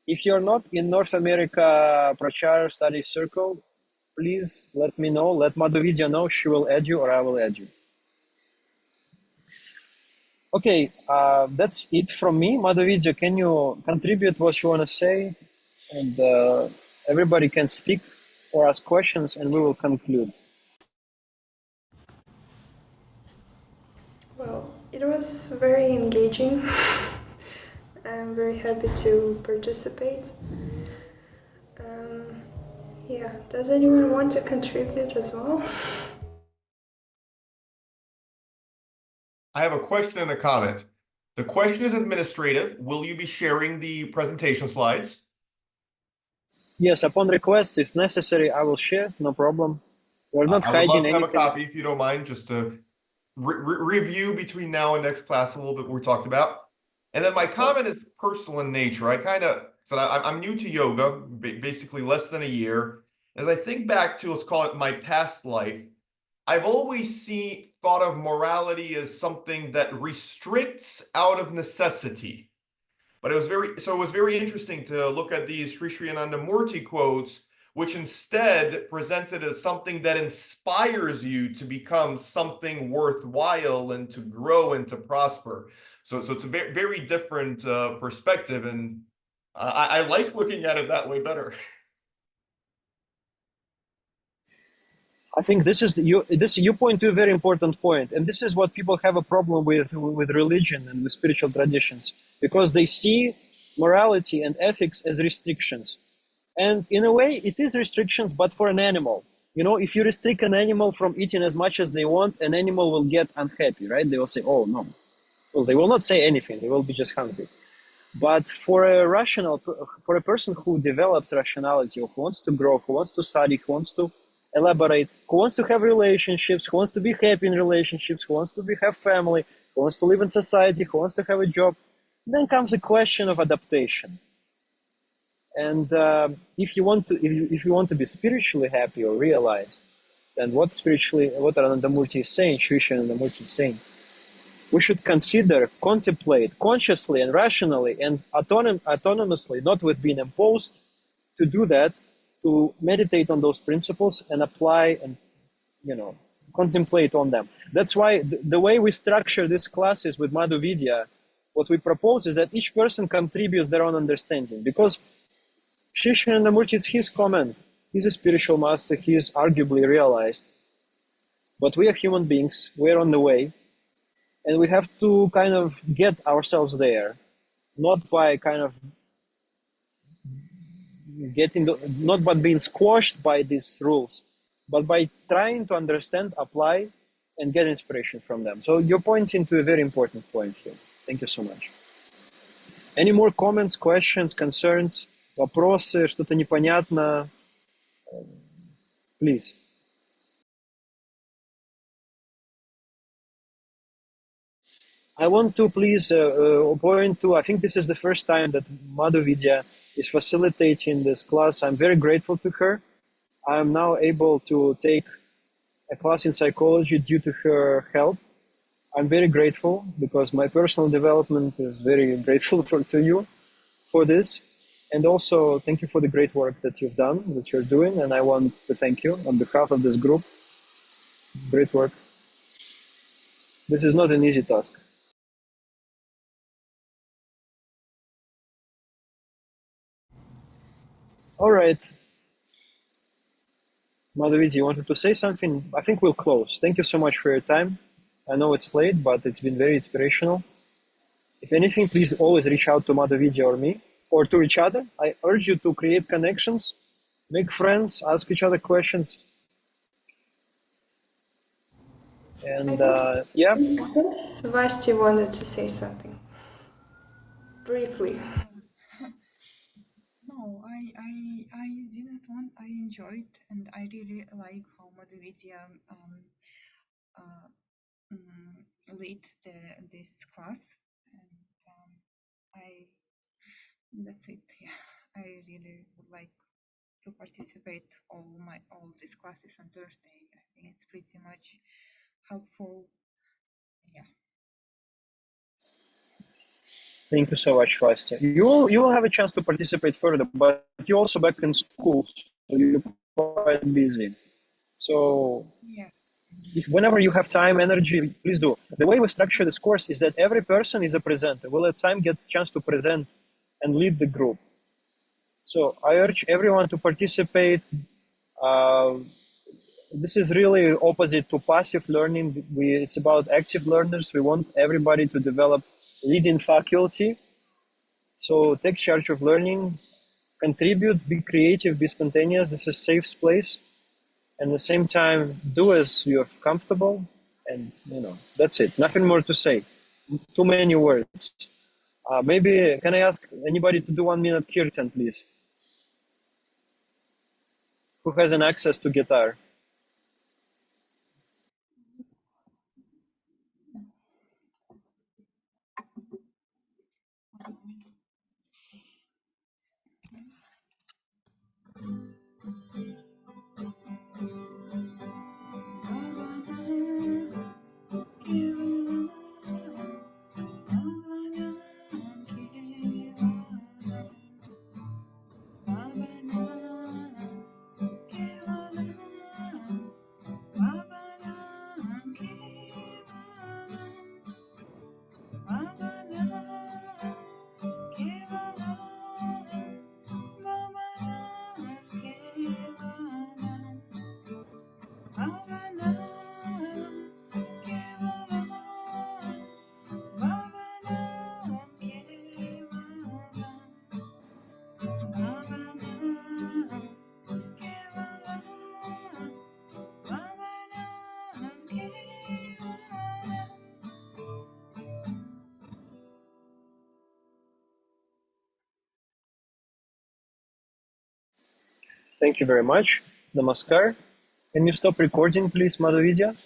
If you're not in North America Prachar Study Circle, please let me know, let Madhuvidya know, she will add you or I will add you. Okay, that's it from me. Madhuvidya, can you contribute what you want to say? And everybody can speak or ask questions and we will conclude. Well, it was very engaging. I'm very happy to participate. Yeah, does anyone want to contribute as well? I have a question and a comment. The question is administrative. Will you be sharing the presentation slides? Yes, upon request, if necessary, I will share, no problem. We're not I would love hiding to have a anything. copy if you don't mind, just to review between now and next class a little bit what we talked about. And then my comment is personal in nature. I kind of said I'm new to yoga, basically less than a year. As I think back to, let's call it my past life, I've always thought of morality as something that restricts out of necessity. But it was very interesting to look at these Sri Anandamurti quotes, which instead presented as something that inspires you to become something worthwhile and to grow and to prosper. So it's a very different perspective, and I like looking at it that way better. I think you point to a very important point, and this is what people have a problem with religion and with spiritual traditions, because they see morality and ethics as restrictions. And in a way, it is restrictions, but for an animal. You know, if you restrict an animal from eating as much as they want, an animal will get unhappy, right? They will say, oh, no. Well, they will not say anything. They will be just hungry. But for a person who develops rationality, or who wants to grow, who wants to study, who wants to elaborate, who wants to have relationships, who wants to be happy in relationships, who wants to have family, who wants to live in society, who wants to have a job, then comes a question of adaptation. And if you want to be spiritually happy or realized, then what Anandamurti is saying, Sri Anandamurti is saying, we should contemplate consciously and rationally and autonomously, not with being imposed to do that, to meditate on those principles and apply and, contemplate on them. That's why the way we structure these classes with Madhuvidya, what we propose is that each person contributes their own understanding, because Sri Anandamurti, it's his comment. He's a spiritual master. He is arguably realized. But we are human beings. We're on the way. And we have to kind of get ourselves there, not by kind of not by being squashed by these rules, but by trying to understand, apply, and get inspiration from them. So you're pointing to a very important point here. Thank you so much. Any more comments, questions, concerns, вопросы, что-то непонятно? Please. I want to please point to, I think this is the first time that Madhu is facilitating this class. I'm very grateful to her. I'm now able to take a class in psychology due to her help. I'm very grateful because my personal development is very grateful to you for this. And also thank you for the great work that you've done, that you're doing. And I want to thank you on behalf of this group. Great work. This is not an easy task. All right. Madhaviji, you wanted to say something? I think we'll close. Thank you so much for your time. I know it's late, but it's been very inspirational. If anything, please always reach out to Madhaviji or me, or to each other. I urge you to create connections, make friends, ask each other questions. And yeah. I think Svasti wanted to say something briefly. No, I didn't want. I enjoyed and I really like how Madhurya uh, lead this class, and I that's it. Yeah, I really would like to participate all these classes on Thursday. I think it's pretty much helpful. Yeah. Thank you so much, Fasti. You will have a chance to participate further, but you're also back in school, so you're quite busy. So Yeah. if whenever you have time, energy, please do. The way we structure this course is that every person is a presenter. Will at time get a chance to present and lead the group. So I urge everyone to participate. This is really opposite to passive learning. It's about active learners. We want everybody to develop leading faculty. So take charge of learning, contribute, be creative, be spontaneous. This is a safe place. And at the same time, do as you're comfortable. And, that's it. Nothing more to say. Too many words. Maybe, can I ask anybody to do 1 minute kirtan, please? Who has an access to guitar? Thank you very much. Namaskar. Can you stop recording, please, Madhavidya?